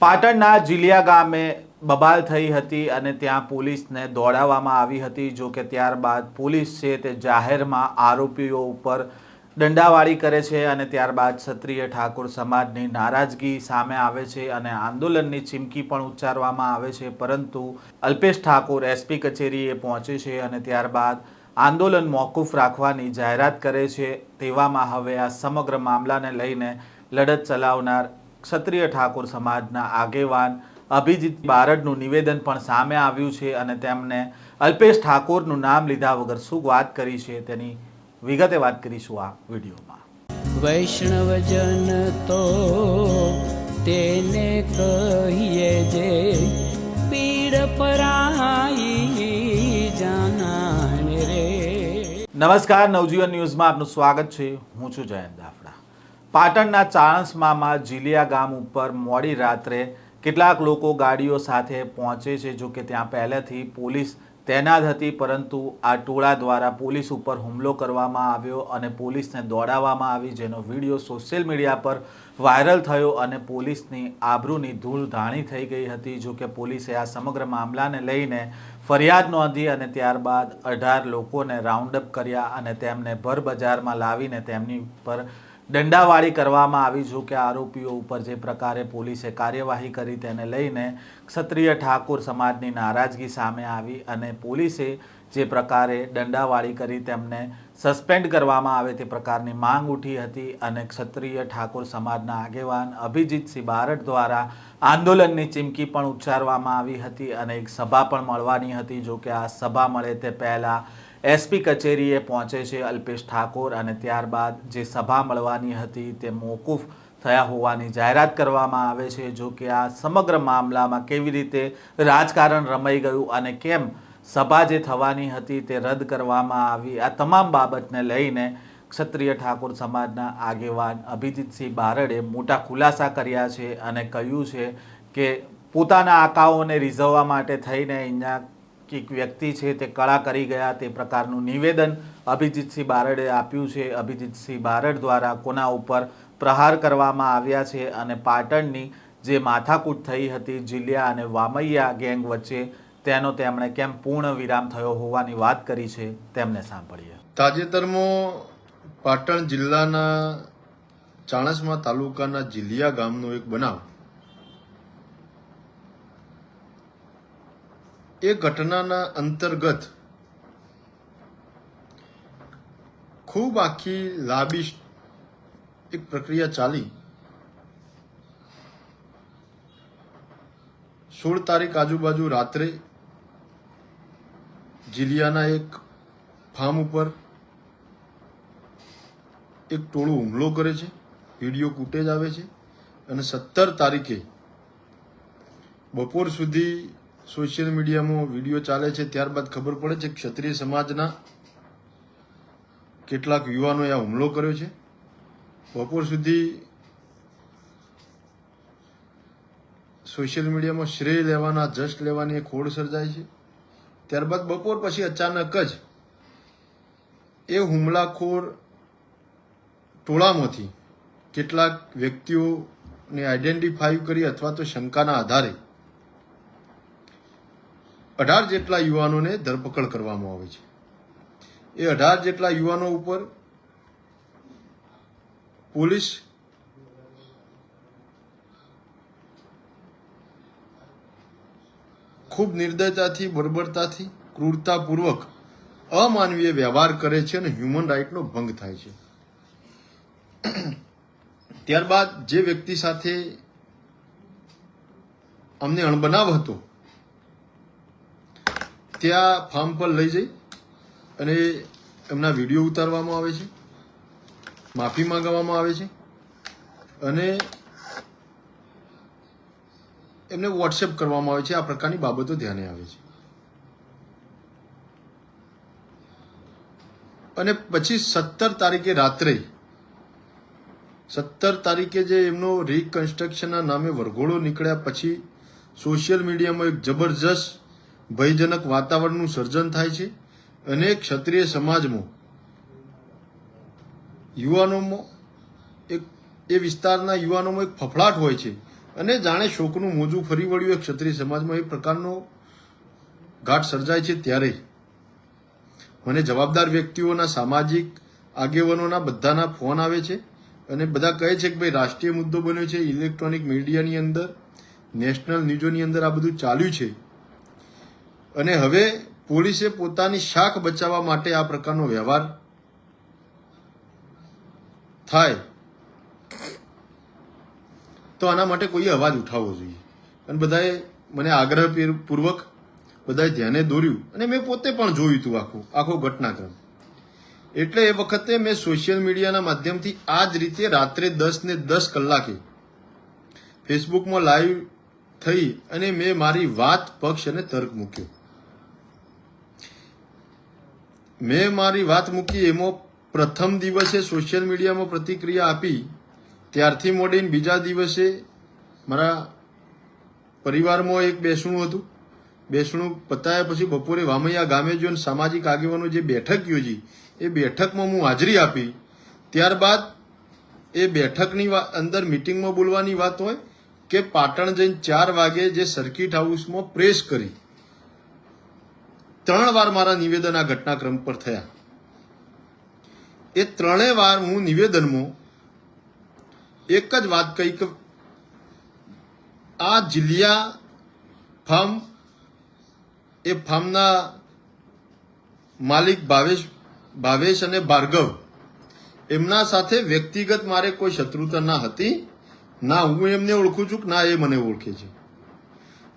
પાટણના જીલિયા ગામે બબાલ થઈ હતી અને ત્યાં પોલીસને દોડાવવામાં આવી હતી। જો કે ત્યારબાદ પોલીસ છે તે જાહેરમાં આરોપીઓ ઉપર દંડાવાળી કરે છે અને ત્યારબાદ ક્ષત્રિય ઠાકોર સમાજની નારાજગી સામે આવે છે અને આંદોલનની ચીમકી પણ ઉચ્ચારવામાં આવે છે। પરંતુ અલ્પેશ ઠાકોર એસપી કચેરીએ પહોંચે છે અને ત્યારબાદ આંદોલન મોકૂફ રાખવાની જાહેરાત કરે છે। તેવામાં હવે આ સમગ્ર મામલાને લઈને લડત ચલાવનાર ક્ષત્રિય ઠાકોર સમાજના આગેવાન અભિજીત બારડનું નિવેદન પણ સામે આવ્યું છે અને તેમને અલ્પેશ ઠાકોરનું નામ લીધા વગર શું વાત કરી છે તેની વિગતે વાત કરીશું આ વિડીયોમાં। વૈષ્ણવજન તો તેને કહીએ જે પીડ પરાઈ જાનાને રે। નમસ્કાર, નવજીવન ન્યૂઝમાં આપનું સ્વાગત છે। હું છું જયંત દાફડા। પાટણના ચાણસ્મામાં જીલિયા ગામ ઉપર મોડી રાત્રે કેટલાક લોકો ગાડીઓ સાથે પહોંચે છે। જો કે ત્યાં પહેલેથી પોલીસ તૈનાત હતી, પરંતુ આ ટોળા દ્વારા પોલીસ ઉપર હુમલો કરવામાં આવ્યો અને પોલીસને દોડાવવામાં આવી, જેનો વિડીયો સોશિયલ મીડિયા પર વાયરલ થયો અને પોલીસની આબરૂની ધૂળ ધાણી થઈ ગઈ હતી। જો કે પોલીસે આ સમગ્ર મામલાને લઈને ફરિયાદ નોંધી અને ત્યારબાદ 18 લોકોને રાઉન્ડઅપ કર્યા અને તેમને ભર બજારમાં લાવીને તેમની પર દંડાવાળી કરવામાં આવી। જો કે આરોપીઓ ઉપર જે પ્રકારે પોલીસે કાર્યવાહી કરી તેને લઈને ક્ષત્રિય ઠાકોર સમાજની નારાજગી સામે આવી અને પોલીસે જે પ્રકારે દંડાવાળી કરી તેમને સસ્પેન્ડ કરવામાં આવે તે પ્રકારની માંગ ઉઠી હતી અને ક્ષત્રિય ઠાકોર સમાજના આગેવાન અભિજીતસિંહ બારડ દ્વારા આંદોલનની ચીમકી પણ ઉચ્ચારવામાં આવી હતી અને એક સભા પણ મળવાની હતી। જો કે આ સભા મળે તે પહેલાં એસપી કચેરીએ પહોંચે છે અલ્પેશ ઠાકોર અને ત્યારબાદ જે સભા મળવાની હતી તે મોકૂફ થયા હોવાની જાહેરાત કરવામાં આવે છે। જો કે આ સમગ્ર મામલામાં કેવી રીતે રાજકારણ રમાઈ ગયું અને કેમ સભા જે થવાની હતી તે રદ કરવામાં આવી, આ તમામ બાબતને લઈને ક્ષત્રિય ઠાકોર સમાજના આગેવાન અભિજીતસિંહ બારડે મોટા ખુલાસા કર્યા છે અને કહ્યું છે કે પોતાના આકાઓને રીઝવવા માટે થઈને અહીંયા એક વ્યક્તિ છે તે કળા કરી ગયા તે પ્રકારનું નિવેદન અભિજીતસિંહ બારડે આપ્યું છે। અભિજીતસિંહ બારડ દ્વારા કોના ઉપર પ્રહાર કરવામાં આવ્યા છે અને પાટણની જે માથાકૂટ થઈ હતી જીલિયા અને વામૈયા ગેંગ વચ્ચે તેનો તેમણે કેમ પૂર્ણ વિરામ થયો હોવાની વાત કરી છે, તેમને સાંભળીએ। તાજેતરમાં પાટણ જિલ્લાના ચાણસ્મા તાલુકાના જીલિયા ગામનો એક બનાવ, એ ઘટનાના અંતર્ગત ખૂબ આખી લાંબી એક પ્રક્રિયા ચાલી। 16 તારીખ આજુબાજુ રાત્રે જીલિયાના એક ફાર્મ ઉપર એક ટોળું હુમલો કરે છે, વિડીયો ફૂટેજ આવે છે અને 17 તારીખે બપોર સુધી સોશિયલ મીડિયામાં વિડીયો ચાલે છે। ત્યારબાદ ખબર પડે છે કે ક્ષત્રિય સમાજના કેટલાક યુવાનોએ આ હુમલો કર્યો છે। બપોર સુધી સોશિયલ મીડિયામાં શ્રેય લેવાના, જસ્ટ લેવાની એક હોડ સર્જાય છે। ત્યારબાદ બપોર પછી અચાનક જ એ હુમલાખોર ટોળામાંથી કેટલાક વ્યક્તિઓને આઈડેન્ટિફાઈ કરી અથવા તો શંકાના આધારે 18 જેટલા યુવાનોને ધરપકડ કરવામાં આવે છે। એ 18 જેટલા યુવાનો ઉપર પોલીસ ખૂબ નિર્દયતાથી, બર્બરતાથી, ક્રૂરતાપૂર્વક અમાનવીય વ્યવહાર કરે છે અને હ્યુમન રાઇટનો ભંગ થાય છે। ત્યારબાદ જે વ્યક્તિ સાથે અમને અણબનાવ હતો ત્યાં ફાર્મ પર લઈ જઈ અને એમના વિડીયો ઉતારવામાં આવે છે, માફી માંગવામાં આવે છે અને એમને વોટ્સએપ કરવામાં આવે છે। આ પ્રકારની બાબતો ધ્યાને આવે છે અને પછી 17 તારીખે રાત્રે 17 તારીખે જે એમનો રિકન્સ્ટ્રક્શનના નામે વરઘોડો નીકળ્યા પછી સોશિયલ મીડિયામાં એક જબરજસ્ત ભયજનક વાતાવરણનું સર્જન થાય છે અને ક્ષત્રિય સમાજમાં, યુવાનોમાં એક એ વિસ્તારના યુવાનોમાં એક ફફડાટ હોય છે અને જાણે શોકનું મોજું ફરી વળ્યું એ ક્ષત્રિય સમાજમાં એ પ્રકારનો ઘાટ સર્જાય છે. ત્યારે મને જવાબદાર વ્યક્તિઓના, સામાજિક આગેવાનોના બધાના ફોન આવે છે અને બધા કહે છે કે ભાઈ રાષ્ટ્રીય મુદ્દો બન્યો છે, ઇલેક્ટ્રોનિક મીડિયાની અંદર, નેશનલ ન્યૂઝોની અંદર આ બધું ચાલ્યું છે અને હવે પોલીસે પોતાની શાખ બચાવવા માટે આ પ્રકારનો વ્યવહાર થાય તો આના માટે કોઈએ અવાજ ઉઠાવવો જોઈએ. અને બધાએ મને આગ્રહપૂર્વક બધાએ ધ્યાને દોર્યું અને મેં પોતે પણ જોયું હતું આખો ઘટનાક્રમ. એટલે એ વખતે મેં સોશિયલ મીડિયાના માધ્યમથી આ જ રીતે રાત્રે 10:10 ફેસબુકમાં લાઈવ થઈ અને મેં મારી વાત, પક્ષ અને તર્ક મૂક્યો. મેં મારી વાત મૂકી એમાં પ્રથમ દિવસે સોશિયલ મીડિયામાં પ્રતિક્રિયા આપી ત્યારથી મોડીને બીજા દિવસે મારા પરિવારમાં એક બેસણું હતું. બેસણું પતાયા પછી બપોરે વામૈયા ગામે જો સામાજિક આગેવાનો જે બેઠક યોજી એ બેઠકમાં હું હાજરી આપી. ત્યારબાદ એ બેઠકની અંદર મિટિંગમાં બોલવાની વાત હોય કે પાટણ જઈને 4 વાગે જે સર્કિટ હાઉસમાં પ્રેસ કરી 3 વાર મારા નિવેદન આ ઘટનાક્રમ પર થયા. એ 3 વાર હું નિવેદનમાં એક જ વાત કહી કે આ જિલિયા ફાર્મ, એ ફાર્મના માલિક ભાવેશ અને ભાર્ગવ, એમના સાથે વ્યક્તિગત મારે કોઈ શત્રુતા ના હતી. ના હું એમને ઓળખું છું ના એ મને ઓળખે છે.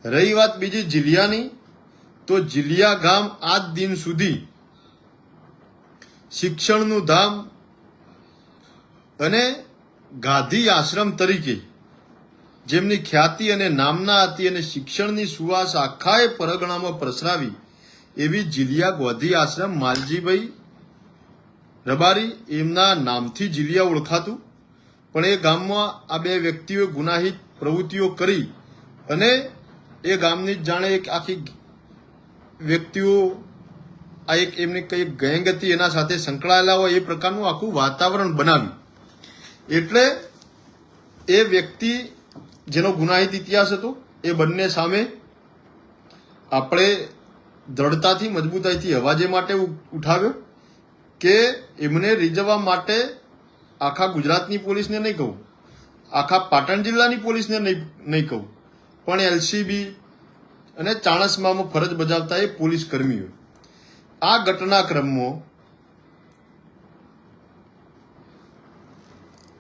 રહી વાત બીજી જિલિયાની, તો જિલિયા ગામ આજ દિન સુધી શિક્ષણનું ધામ અને ગાંધી આશ્રમ તરીકે જેમની ખ્યાતિ અને નામના હતી અને શિક્ષણની સુવાસ આખાએ પરગણામાં પ્રસરાવી એવી જિલિયા ગાંધી આશ્રમ માલજીભાઈ રબારી એમના નામથી જિલિયા ઓળખાતું. પણ એ ગામમાં આ 2 વ્યક્તિઓએ ગુનાહિત પ્રવૃત્તિઓ કરી અને એ ગામની જાણે એક આખી વ્યક્તિઓ આ એક એમની કઈ ગેંગ હતી એના સાથે સંકળાયેલા હોય એ પ્રકારનું આખું વાતાવરણ બનાવ્યું. એટલે એ વ્યક્તિ જેનો ગુનાહિત ઇતિહાસ હતો એ બંને સામે આપણે દ્રઢતાથી, મજબૂતાઈથી અવાજ એ માટે ઉઠાવ્યો કે એમને રીઝવવા માટે આખા ગુજરાતની પોલીસને નહીં કહું, આખા પાટણ જિલ્લાની પોલીસને નહીં કહું, પણ એલસીબી અને ચાણસ્મામાં ફરજ બજાવતા એ પોલીસ કર્મીઓ આ ઘટનાક્રમમાં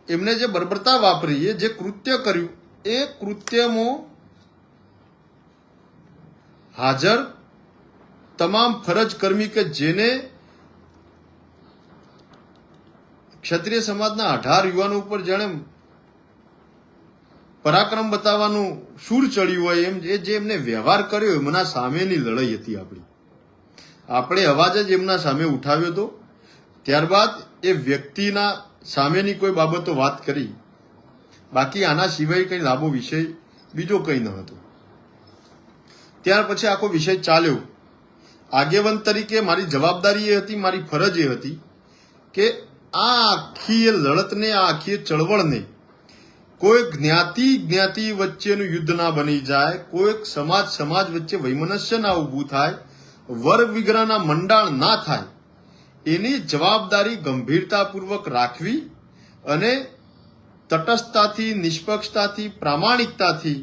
એમને જે બર્બરતા વાપરી, એ જે કૃત્ય કર્યું, એ કૃત્યમાં હાજર તમામ ફરજ કર્મી કે જેને ક્ષત્રિય સમાજના 18 યુવાનો ઉપર જેણે પરાક્રમ બતાવવાનું સૂર ચડ્યું હોય એમ જે એમને વ્યવહાર કર્યો એમના સામેની લડાઈ હતી. આપણે અવાજ જ એમના સામે ઉઠાવ્યો હતો. ત્યારબાદ એ વ્યક્તિના સામેની કોઈ બાબતો વાત કરી, બાકી આના સિવાય કંઈ લાંબો વિષય બીજો કંઈ ન હતો. ત્યાર પછી આખો વિષય ચાલ્યો. આગેવાન તરીકે મારી જવાબદારી એ હતી, મારી ફરજ એ હતી કે આ આખી લડતને, આ આખી ચળવળને કોઈ જ્ઞાતિ વચ્ચેનું યુદ્ધ ના બની જાય, કોઈ સમાજ વચ્ચે વૈમનસ્ય ના ઊભું થાય, વર્ગ વિગ્રહના મંડાણ ના થાય, એની જવાબદારી ગંભીરતાપૂર્વક રાખવી અને તટસ્થતાથી, નિષ્પક્ષતાથી, પ્રામાણિકતાથી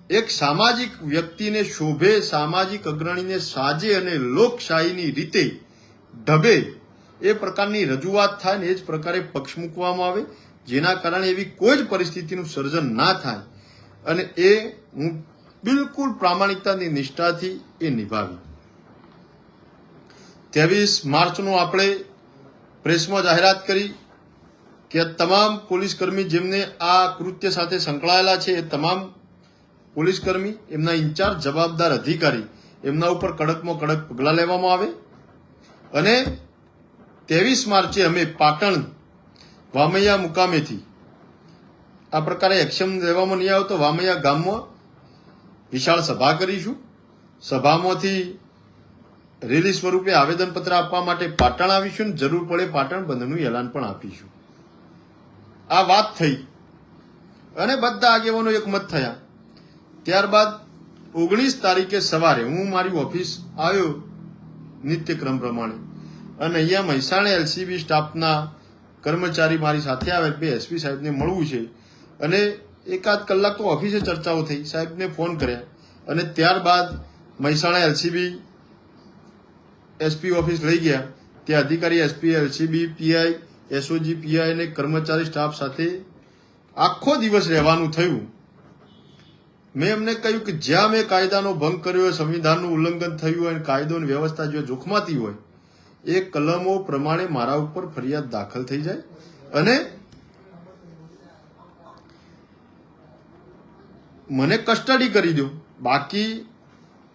એક સામાજિક વ્યક્તિને શોભે, સામાજિક અગ્રણીને સાજે અને લોકશાહીની રીતે ઢબે એ પ્રકારની રજૂઆત થાય ને એ જ પ્રકારે પક્ષ મૂકવામાં આવે, જેના કારણે એવી કોઈ જ પરિસ્થિતિનું સર્જન ના થાય. અને એ હું બિલકુલ પ્રામાણિકતાની નિષ્ઠાથી એ નિભાવી. 23 માર્ચનું આપણે પ્રેસમાં જાહેરાત કરી કે તમામ પોલીસકર્મી જેમને આ કૃત્ય સાથે સંકળાયેલા છે એ તમામ પોલીસકર્મી, એમના ઇન્ચાર્જ, જવાબદાર અધિકારી, એમના ઉપર કડકમાં કડક પગલાં લેવામાં આવે. અને 23 માર્ચે અમે પાટણ વામૈયા મુકામેથી આ પ્રકારે એક્શન લેવામાં નહીં આવે તો વામૈયા ગામમાં વિશાળ સભા કરીશું. સભામાંથી રેલી સ્વરૂપે આવેદનપત્ર આપવા માટે પાટણ આવીશું, જરૂર પડે પાટણ બંધનું એલાન પણ આપીશું. આ વાત થઈ અને બધા આગેવાનો એકમત થયા. ત્યારબાદ 19 તારીખે સવારે હું મારી ઓફિસ આવ્યો નિત્યક્રમ પ્રમાણે, અને અહીંયા મહેસાણા એલસીબી સ્ટાફના કર્મચારી મારી સાથે આવે કે એસપી સાહેબને મળવું છે, અને એકાદ કલાક તો ઓફિસે ચર્ચાઓ થઈ. સાહેબને ફોન કર્યા અને ત્યારબાદ મહેસાણા એલસીબી એસપી ઓફિસ લઈ ગયા. ત્યાં અધિકારી SP, LCB PI, SOG PI અને કર્મચારી સ્ટાફ સાથે આખો દિવસ રહેવાનું થયું. મેં એમને કહ્યું કે જ્યાં મેં કાયદાનો ભંગ કર્યો હોય, સંવિધાનનું ઉલ્લંઘન થયું હોય, કાયદો અને વ્યવસ્થા જો જોખમાતી હોય, એ કલમો પ્રમાણે મારા ઉપર ફરિયાદ દાખલ થઈ જાય અને મને કસ્ટડી કરી દો. બાકી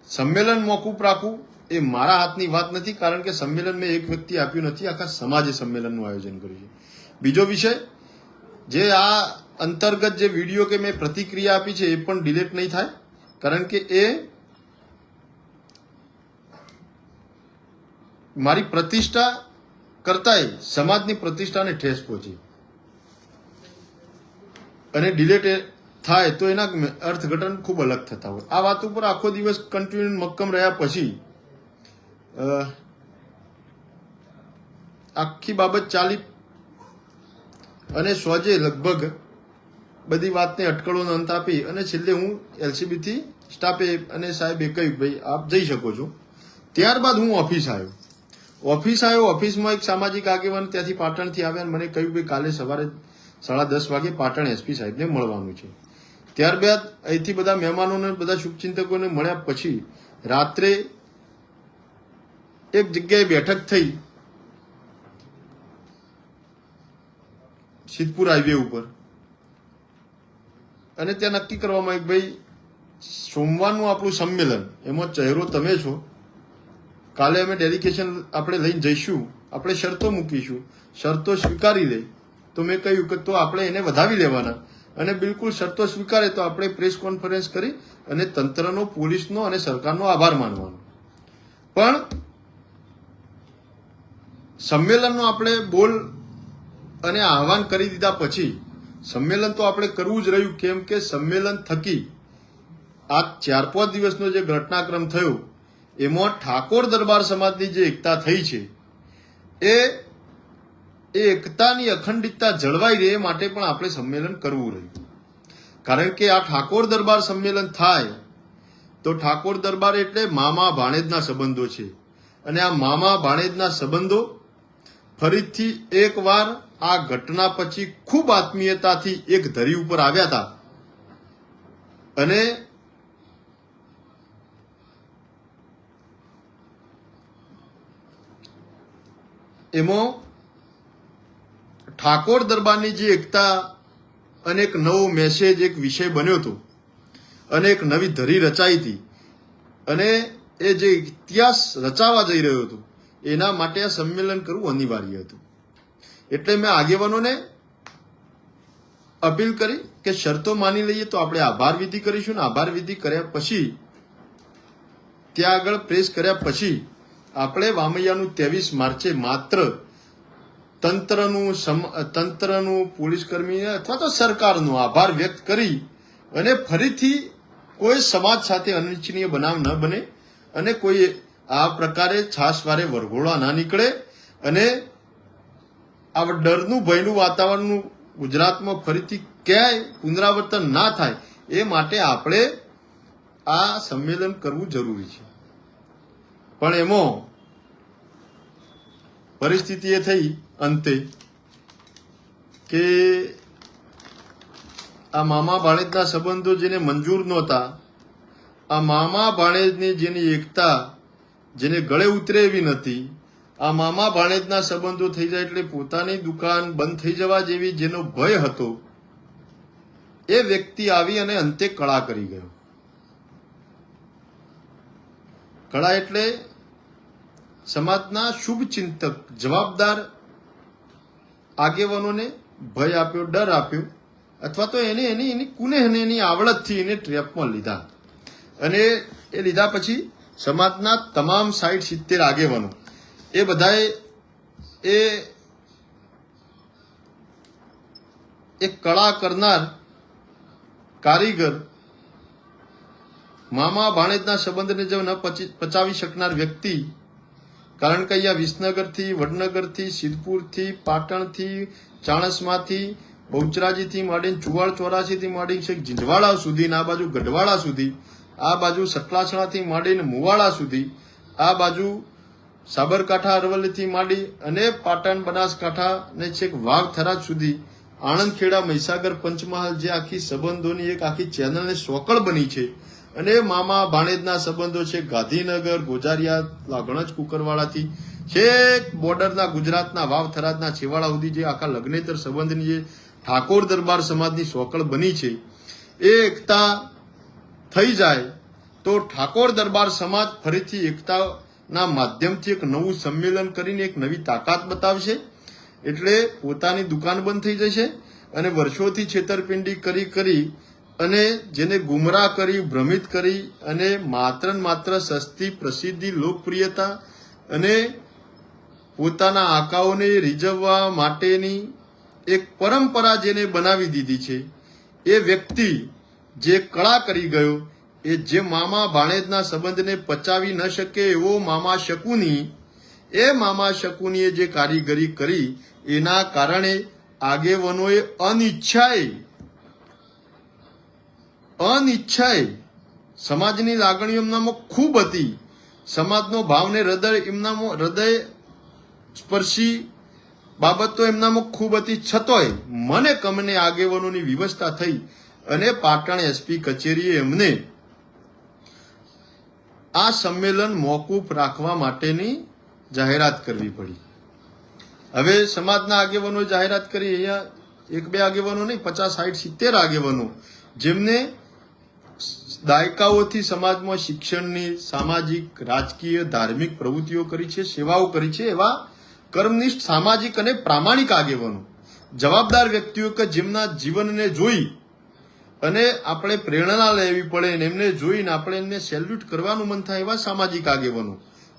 સંમેલન મોકૂફ રાખવું એ મારા હાથની વાત નથી, કારણ કે સંમેલન મેં એક વ્યક્તિ આપ્યું નથી, આખા સમાજે સંમેલનનું આયોજન કર્યું છે. બીજો વિષય, જે આ અંતર્ગત જે વિડીયો કે મેં પ્રતિક્રિયા આપી છે એ પણ ડિલીટ નહીં થાય, કારણ કે એ મારી પ્રતિષ્ઠા કરતાંય સમાજની પ્રતિષ્ઠાને ઠેસ પહોંચી, અને ડિલીટ થાય તો એના અર્થઘટન ખૂબ અલગ થતા હોય. આ વાત ઉપર આખો દિવસ કન્ટિન્યુ મક્કમ રહ્યા પછી આખી બાબત ચાલી, અને સોજે લગભગ બધી વાતને અટકળોનો અંત આપી, અને છેલ્લે હું એલસીબીથી સ્ટાફે અને સાહેબે કહ્યું ભાઈ આપ જઈ શકો છો. ત્યારબાદ હું ઓફિસ આવ્યો. ઓફિસમાં એક સામાજિક આગેવાન ત્યાંથી પાટણથી આવ્યા, મને કહ્યું ભાઈ કાલે સવારે 10:30 વાગે પાટણ એસપી સાહેબને મળવાનું છે. ત્યારબાદ અહીંથી બધા મહેમાનોને, બધા શુભચિંતકોને મળ્યા પછી રાત્રે એક જગ્યાએ બેઠક થઈ સિદ્ધપુર હાઈવે ઉપર, અને ત્યાં નક્કી કરવામાં આવ્યું ભાઈ સોમવારનું આપણું સંમેલન, એમાં ચહેરો તમે છો, કાલે અમે ડેલિગેશન આપણે લઈને જઈશું, આપણે શરતો મૂકીશું, શરતો સ્વીકારી લે તો મેં કહ્યું કે તો આપણે એને વધાવી લેવાના, અને બિલકુલ શરતો સ્વીકારે તો આપણે પ્રેસ કોન્ફરન્સ કરી અને તંત્રનો, પોલીસનો અને સરકારનો આભાર માનવાનો. પણ સંમેલનનો આપણે બોલ અને આહવાન કરી દીધા પછી સંમેલન તો આપણે કરવું જ રહ્યું, કેમ કે સંમેલન થકી આ 4-5 દિવસનો જે ઘટનાક્રમ થયો એમાં ઠાકોર દરબાર સમાજની જે એકતા થઈ છે એ એકતાની અખંડિતતા જળવાઈ રહે માટે પણ આપણે સંમેલન કરવું રહ્યું. કારણ કે આ ઠાકોર દરબાર સંમેલન થાય તો ઠાકોર દરબાર એટલે મામા ભાણેજના સંબંધો છે, અને આ મામા ભાણેજના સંબંધો ફરીથી એકવાર આ ઘટના પછી ખૂબ આત્મીયતાથી એક ધરી ઉપર આવ્યા હતા, અને એમાં ઠાકોર દરબારની જે એકતા અને એક નવો મેસેજ, એક વિષય બન્યો હતો, અને એક નવી ધરી રચાઈ હતી, અને એ જે ઇતિહાસ રચાવા જઈ રહ્યો હતો એના માટે આ સંમેલન કરવું અનિવાર્ય હતું. એટલે મેં આગેવાનોને અપીલ કરી કે શરતો માની લઈએ તો આપણે આભાર વિધિ કરીશું, ને આભાર વિધિ કર્યા પછી ત્યાં આગળ પ્રેસ કર્યા પછી આપણે વામૈયાનું 23 માર્ચે માત્ર તંત્રનું, પોલીસ કર્મી અથવા તો સરકારનો આભાર વ્યક્ત કરી અને ફરીથી કોઈ સમાજ સાથે અનિચ્છનીય બનાવ ન બને, અને કોઈ આ પ્રકારે છાશવારે વરઘોડા ના નીકળે, અને આ ડરનું, ભયનું વાતાવરણનું ગુજરાતમાં ફરીથી ક્યાંય પુનરાવર્તન ના થાય એ માટે આપણે આ સંમેલન કરવું જરૂરી છે. પણ એમાં પરિસ્થિતિ એ થઈ અંતે કે આ મામા ભાણેજના સંબંધો જેને મંજૂર નહોતા, આ મામા ભાણેજની જેની એકતા જેને ગળે ઉતરે એવી નથી, આ મામા ભાણેજના સંબંધો થઈ જાય એટલે પોતાની દુકાન બંધ થઈ જવા જેવી જેનો ભય હતો, એ વ્યક્તિ આવી અને અંતે કળા કરી ગયો. કળા એટલે સમાજના શુભચિંતક, જવાબદાર આગેવાનોને ભય આપ્યો, ડર આપ્યો, અથવા તો એને એની કુનેહને એની આવડતથી એને ટ્રેપમાં લીધા. અને એ લીધા પછી સમાજના તમામ 60-70 આગેવાનો એ બધાએ એ કળા કરનાર કારીગર, મામા ભાણેજના સંબંધને જો ન પચાવી શકનાર વ્યક્તિ, કારણ કે અહીંયા વિસનગરથી, વડનગરથી, સિદ્ધપુરથી, પાટણથી, ચાણસમાથી, બહુચરાજીથી માંડીને ચુવાડ ચોરાસીથી માંડીને છેક ઝીંઝવાડા સુધી, આ બાજુ ગઢવાડા સુધી, આ બાજુ સતલાસણાથી માંડીને મુવાડા સુધી, આ બાજુ સાબરકાંઠા અરવલ્લીથી માંડી અને પાટણ બનાસકાંઠા ને છેક વાવ થરાદ સુધી, આણંદ ખેડા મહીસાગર પંચમહાલ, જે આખી સંબંધોની એક આખી ચેનલને સોકળ બની છે. અને મામા ભાણેજના સંબંધો છે ગાંધીનગર, ગોજારિયા, લાગણજ, કુકરવાડાથી છેક બોર્ડરના ગુજરાતના વાવ થરાદના છેવાડા સુધી જે આખા લગ્નેતર સંબંધની જે ઠાકોર દરબાર સમાજની સોકળ બની છે, એ એકતા થઈ જાય તો ઠાકોર દરબાર સમાજ ફરીથી એકતાના માધ્યમથી એક નવું સંમેલન કરીને એક નવી તાકાત બતાવશે. એટલે પોતાની દુકાન બંધ થઈ જશે અને વર્ષોથી છેતરપિંડી કરી અને જેને ગુમરાહ કરી, ભ્રમિત કરી અને માત્ર ને માત્ર સસ્તી પ્રસિદ્ધિ, લોકપ્રિયતા અને પોતાના આકાઓને રીઝવવા માટેની એક પરંપરા જેને બનાવી દીધી છે, એ વ્યક્તિ જે કળા કરી ગયો, એ જે મામા ભાણેજના સંબંધને પચાવી ન શકે એવો મામા શકુની, એ મામા શકુનીએ જે કારીગરી કરી, એના કારણે આગેવાનોએ અનિચ્છાએ સમાજની લાગણીઓ એમનામાં ખૂબ હતી, સમાજનો ભાવને હૃદય સ્પર્શી બાબતો એમનામાં ખૂબ હતી, છતોય મને કમને આગેવાનોની વિવસ્થા થઈ અને પાટણ એસપી કચેરીએ એમને આ સંમેલન મોકૂફ રાખવા માટેની જાહેરાત કરવી પડી. હવે સમાજના આગેવાનો જાહેરાત કરી, અહીંયા એક બે આગેવાનો નહીં, 50, 60, 70 આગેવાનો જેમને દાયકાઓથી સમાજમાં શિક્ષણની, સામાજિક, રાજકીય, ધાર્મિક પ્રવૃત્તિઓ કરી છે, સેવાઓ કરી છે, એવા કર્મનિષ્ઠ, સામાજિક અને પ્રામાણિક આગેવાનો, જવાબદાર વ્યક્તિઓ કે જેમના જીવનને જોઈ અને આપણે પ્રેરણા લેવી પડે અને એમને જોઈને આપણે એમને સેલ્યુટ કરવાનું મન થાય, એવા સામાજિક આગેવાનો,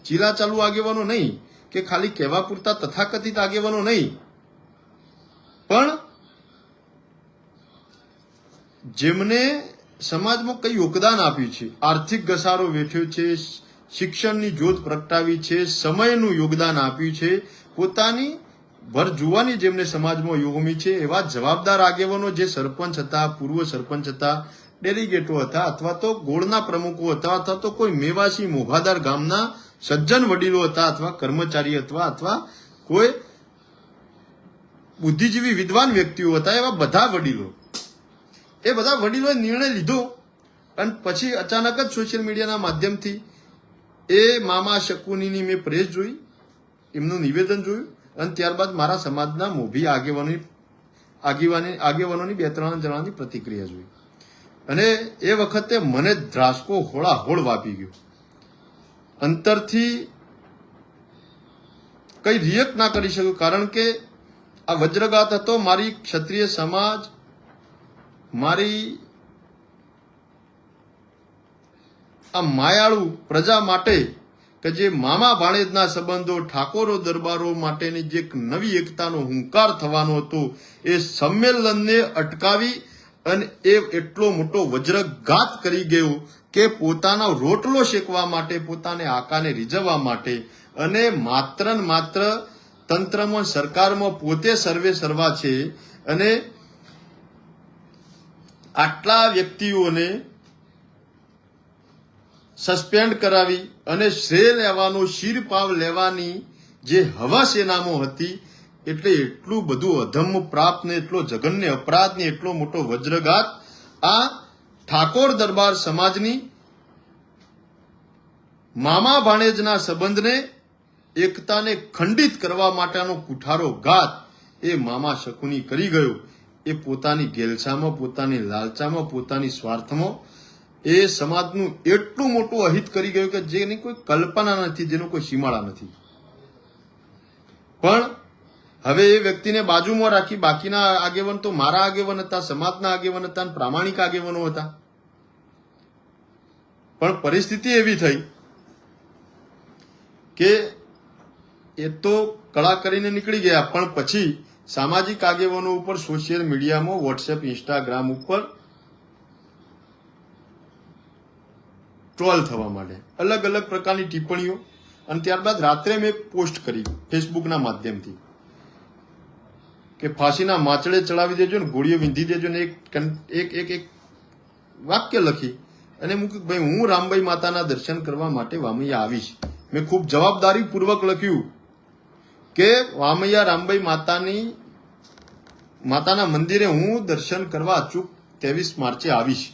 ચીલાચાલુ આગેવાનો નહીં કે ખાલી કહેવા પૂરતા તથાકથિત આગેવાનો નહીં, પણ જેમને સમાજમાં કઈ યોગદાન આપ્યું છે, આર્થિક ઘસારો વેઠ્યો છે, શિક્ષણની જ્યોત પ્રગટાવી છે, સમયનું યોગદાન આપ્યું છે, પોતાની ભર જુવાની જેમને સમાજમાં યોગમી છે, એવા જવાબદાર આગેવાનો જે સરપંચ હતા, પૂર્વ સરપંચ હતા, ડેલિગેટો હતા, અથવા તો ગોળના પ્રમુખો હતા, અથવા તો કોઈ મેવાસી મોભાદાર ગામના સજ્જન વડીલો હતા, અથવા કર્મચારી અથવા કોઈ બુદ્ધિજીવી વિદ્વાન વ્યક્તિઓ હતા, એવા બધા વડીલો, એ બધા વડીલોએ નિર્ણય લીધો અને પછી અચાનક જ સોશિયલ મીડિયાના માધ્યમથી એ મામા શકુનીની મેં પ્રેસ જોઈ, એમનું નિવેદન જોયું અને ત્યારબાદ મારા સમાજના મોભી આગેવાનોની 2-3 જણાની પ્રતિક્રિયા જોઈ અને એ વખતે મને ધ્રાસકો હોળાહોળ વાપી ગયો. અંતરથી કઈ રિએક્ટ ના કરી શક્યો, કારણ કે આ વજ્રઘાત હતો મારી ક્ષત્રિય સમાજ, મારી આ માયાળુ પ્રજા માટે, કે જે મામા ભાણેજના સંબંધો, ઠાકોરો દરબારો માટેની જે નવી એકતાનો હુંકાર થવાનો હતો, એ સંમેલનને અટકાવી અને એ એટલો મોટો વજ્રઘાત કરી ગયો કે પોતાનો રોટલો શેકવા માટે, પોતાને આકાને રીઝવવા માટે અને માત્ર ને માત્ર તંત્રમાં, સરકારમાં પોતે સર્વે સર્વા છે અને આટલા વ્યક્તિઓને સસ્પેન્ડ કરાવી અને શ્રેય લેવાનો, શિરપાવ લેવાની જે હવા સેનામાં હતી, એટલે એટલું બધું અધમ્મ પ્રાપ્ત ને એટલો જઘન્ય અપરાધ ને એટલો મોટો વજ્રઘાત આ ઠાકોર દરબાર સમાજની મામા ભાણેજના સંબંધને, એકતાને ખંડિત કરવા માટેનો કુઠારો ઘાત એ મામા શકુની કરી ગયો. એ પોતાની ગેલસામાં, પોતાની લાલચામાં, પોતાની સ્વાર્થમાં એ સમાજનું એટલું મોટું અહિત કરી ગયું કે જેની કોઈ કલ્પના નથી, જેનો કોઈ સીમાડા નથી. પણ હવે એ વ્યક્તિને બાજુમાં રાખી બાકીના આગેવાન તો મારા આગેવાન હતા, સમાજના આગેવાન હતા, પ્રામાણિક આગેવાનો હતા. પણ પરિસ્થિતિ એવી થઈ કે એ તો કળા કરીને નીકળી ગયા, પણ પછી સામાજિક આગેવાનો ઉપર સોશિયલ મીડિયામાં, વોટ્સએપ, ઇન્સ્ટાગ્રામ ઉપર ટ્રોલ થવા માંડ્યા, અલગ અલગ પ્રકારની ટિપ્પણીઓ. અને ત્યારબાદ રાત્રે મેં પોસ્ટ કરી ફેસબુકના માધ્યમથી કે ફાંસીના માચડે ચડાવી દેજો ને ગોળીઓ વીંધી દેજો ને એક વાક્ય લખી અને મૂક્યું, ભાઈ હું રામબાઈ માતાના દર્શન કરવા માટે વામૈયા આવીશ. મેં ખૂબ જવાબદારીપૂર્વક લખ્યું કે વામૈયા રામબાઈ માતાના મંદિરે હું દર્શન કરવા અચૂક 23 માર્ચે આવીશ.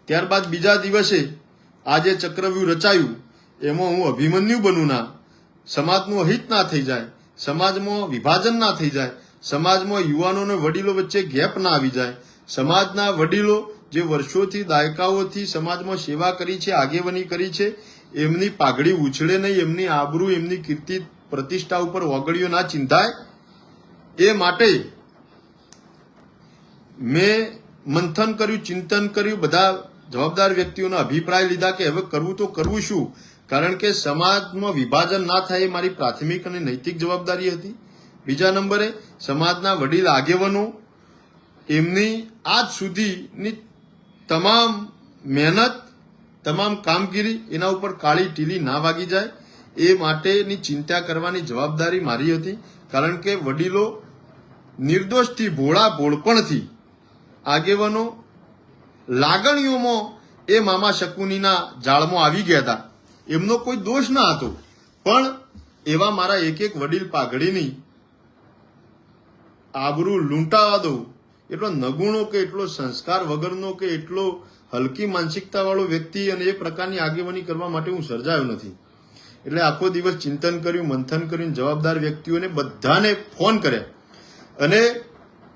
ત્યારબાદ બીજા દિવસે આજે ચક્રવ્યૂહ રચાયું એમાં હું અભિમન્યુ બનું ના, સમાજનું અહિત ના થઈ જાય, સમાજમાં વિભાજન ના થઈ જાય, સમાજમાં યુવાનો અને વડીલો વચ્ચે ગેપ ના આવી જાય, સમાજના વડીલો જે વર્ષોથી દાયકાઓથી સમાજમાં સેવા કરી છે, આગેવાની કરી છે, એમની પાઘડી ઉછળે નહીં, એમની આબરૂ, એમની કીર્તિ પ્રતિષ્ઠા ઉપર ઓગળીઓ ના ચિંતાય, એ માટે મેં મંથન કર્યું, ચિંતન કર્યું, બધા જવાબદાર વ્યક્તિઓના અભિપ્રાય લીધા કે હવે કરવું તો કરવું શું, કારણ કે સમાજમાં વિભાજન ના થાય એ મારી પ્રાથમિક અને નૈતિક જવાબદારી હતી. બીજા નંબરે સમાજના વડીલ આગેવાનો એમની આજ સુધીની તમામ મહેનત, તમામ કામગીરી એના ઉપર કાળી ટીલી ના વાગી જાય એ માટેની ચિંતા કરવાની જવાબદારી મારી હતી. કારણ કે વડીલો નિર્દોષથી, ભોળા ભોળપણથી, આગેવાનો લાગણીઓમાં એ મામા શકુનીના જાળમાં આવી ગયા હતા. એમનો કોઈ દોષ ના હતો, પણ એવા મારા એક વડીલ પાઘડીની આબરૂ લૂંટાવા દઉં એટલો નગુણો કે એટલો સંસ્કાર વગરનો કે એટલો હલકી માનસિકતા વાળો વ્યક્તિ અને એ પ્રકારની આગેવાની કરવા માટે હું સર્જાયો નથી. એટલે આખો દિવસ ચિંતન કર્યું, મંથન કર્યું, જવાબદાર વ્યક્તિઓને બધાને ફોન કર્યા અને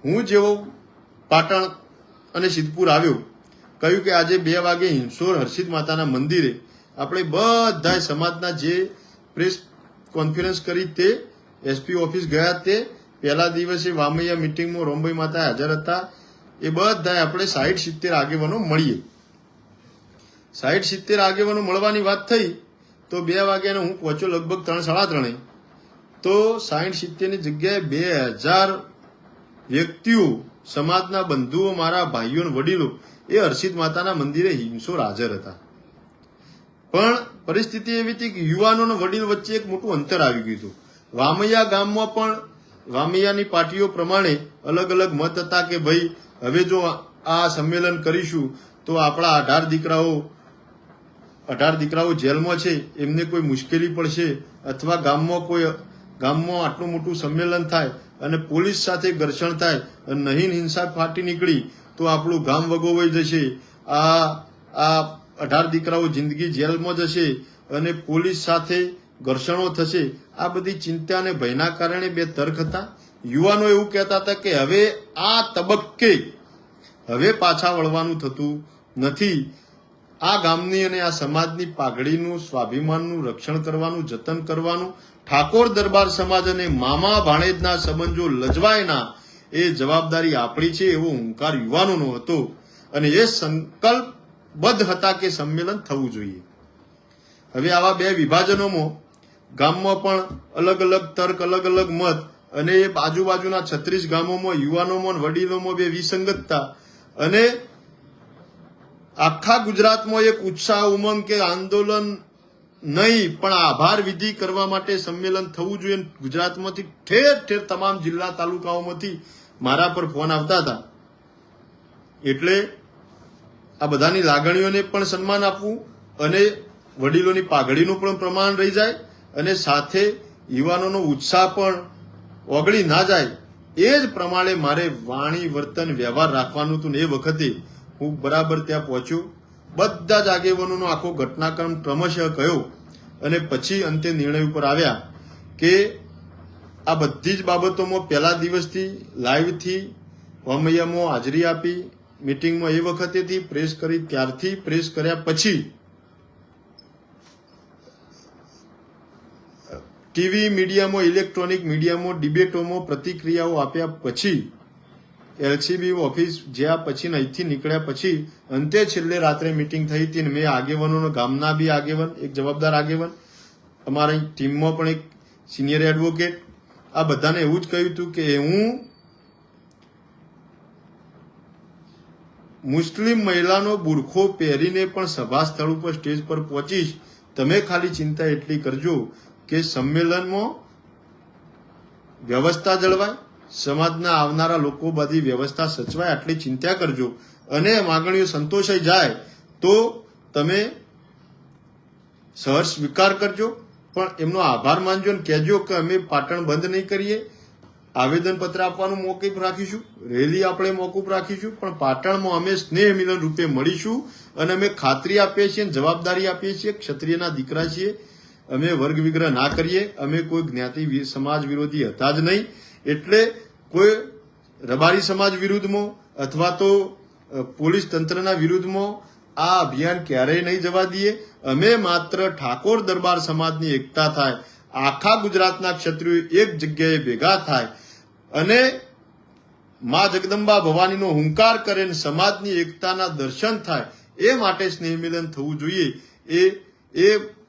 હું જેવો પાટણ અને સિદ્ધપુર આવ્યો, કહ્યું કે આજે 2 વાગે હિંસોર હર્ષિત માતાના મંદિરે આપણે બધા સમાજના જે પ્રેસ કોન્ફરન્સ કરી તે એસપી ઓફિસ ગયા, તે પહેલા દિવસે વામૈયા મિટિંગમાં રામબાઈ માતા હાજર હતા, એ બધા આપણે 60-70 આગેવાનો મળીએ. 60-70 આગેવાનો મળવાની વાત થઈ તો 2 વાગ્યાને હું પહોંચ્યો લગભગ 3-3:30, તો 60-70 ની જગ્યાએ 2000 વ્યક્તિઓ, સમાજના બંધુઓ, મારા ભાઈઓ અને વડીલો એ હર્ષિત માતાના મંદિરે હિંસોર હાજર હતા. પણ પરિસ્થિતિ એવી હતી કે યુવાનો અને વડીલ વચ્ચે એક મોટું અંતર આવી ગયું હતું. વામૈયા ગામમાં પણ વામૈયાની પાર્ટીઓ પ્રમાણે અલગ અલગ મત હતા કે ભાઈ હવે જો આ સંમેલન કરીશું તો આપણા 18 દીકરાઓ જેલમાં છે, એમને કોઈ મુશ્કેલી પડશે, અથવા ગામમાં આટલું મોટું સંમેલન થાય અને પોલીસ સાથે ઘર્ષણ થાય અને નહીં હિંસા ફાટી નીકળી તો આપણું ગામ વગોવાઈ જશે, આ 18 દીકરાઓ જિંદગી જેલમાં જશે અને પોલીસ સાથે ઘર્ષણો થશે. આ બધી ચિંતા અને ભયના કારણે 2 તર્ક હતા. યુવાનો એવું કહેતા હતા કે હવે આ તબક્કે હવે પાછા વળવાનું થતું નથી, આ ગામની અને આ સમાજની પાઘડીનું, સ્વાભિમાનનું રક્ષણ કરવાનું, જતન કરવાનું, ઠાકોર દરબાર સમાજ અને મામા ભાણેજના સંબંધો લજવાય ના, એ જવાબદારી આપણી છે એવો હુંકાર યુવાનોનો હતો અને એ સંકલ્પબદ્ધ હતા કે સંમેલન થવું જોઈએ. હવે આવા 2 વિભાજનોમાં ગામમાં પણ અલગ અલગ તર્ક, અલગ અલગ મત અને આજુબાજુના 36 ગામોમાં યુવાનોમાં વડીલોમાં 2 વિસંગતતા અને આખા ગુજરાતમાં એક ઉત્સાહ, ઉમંગ કે આંદોલન નહીં પણ આભાર વિધિ કરવા માટે સંમેલન થવું જોઈએ. ગુજરાતમાંથી ઠેર ઠેર તમામ જિલ્લા તાલુકાઓમાંથી મારા પર ફોન આવતા હતા. એટલે આ બધાની લાગણીઓને પણ સન્માન આપવું અને વડીલોની પાઘડીનું પણ પ્રમાણ રહી જાય અને સાથે યુવાનોનો ઉત્સાહ પણ ઓગળી ના જાય, એ જ પ્રમાણે મારે વાણી, વર્તન, વ્યવહાર રાખવાનું હતું. એ વખતે હું બરાબર ત્યાં પહોંચ્યો, બધા જ આગેવાનોનો આખો ઘટનાક્રમ ક્રમશઃ કયો અને પછી અંતે નિર્ણય ઉપર આવ્યા કે આ બધી જ બાબતોમાં પહેલા દિવસથી લાઈવથી વામૈયામાં હાજરી આપી, મિટિંગમાં એ વખતેથી પ્રેસ કરી, ત્યારથી પ્રેસ કર્યા પછી ટીવી મીડિયામાં, ઇલેક્ટ્રોનિક મીડિયામાં, ડિબેટોમાં પ્રતિક્રિયાઓ આપ્યા પછી એલસીબી ઓફિસ જ્યાં પછી અહીંથી નીકળ્યા પછી અંતે છેલ્લે રાત્રે મિટિંગ થઈ હતી. મેં આગેવાનોનો, ગામના બી આગેવાન, એક જવાબદાર આગેવાન, અમારી ટીમમાં પણ એક સિનિયર એડવોકેટ, આ બધાને એવું જ કહ્યું હતું કે હું મુસ્લિમ મહિલાનો બુરખો પહેરીને પણ સભા સ્થળ ઉપર સ્ટેજ પર પહોંચીશ. તમે ખાલી ચિંતા એટલી કરજો કે સંમેલનમાં વ્યવસ્થા જળવાય, સમાજના આવનારા લોકો બધી વ્યવસ્થા સચવાય, આટલી ચિંતા કરજો. અને માગણીઓ સંતોષાઈ જાય તો તમે સહર્ષ સ્વીકાર કરજો, પણ એમનો આભાર માનજો અને કહેજો કે અમે પાટણ બંધ નહીં કરીએ. આવેદનપત્ર આપવાનું મોકૂફ રાખીશું, રેલી આપણે મોકૂફ રાખીશું, પણ પાટણમાં અમે સ્નેહ મિલન રૂપે મળીશું. અને અમે ખાતરી આપીએ છીએ, જવાબદારી આપીએ છીએ, ક્ષત્રિયના દીકરા છીએ, અમે વર્ગ વિગ્રહ ના કરીએ, અમે કોઈ જ્ઞાતિ સમાજ વિરોધી હતા જ નહીં. એટલે કોઈ રબારી સમાજ વિરુદ્ધમાં અથવા તો પોલીસ તંત્રના વિરુદ્ધમાં આ અભિયાન ક્યારેય નહીં જવા દઈએ. અમે માત્ર ઠાકોર દરબાર સમાજની એકતા થાય, આખા ગુજરાતના ક્ષત્રિયો એક જગ્યાએ ભેગા થાય અને મા જગદંબા ભવાનીનો હુંકાર કરે અને સમાજની એકતાના દર્શન થાય, એ માટે સ્નેહ મિલન થવું જોઈએ.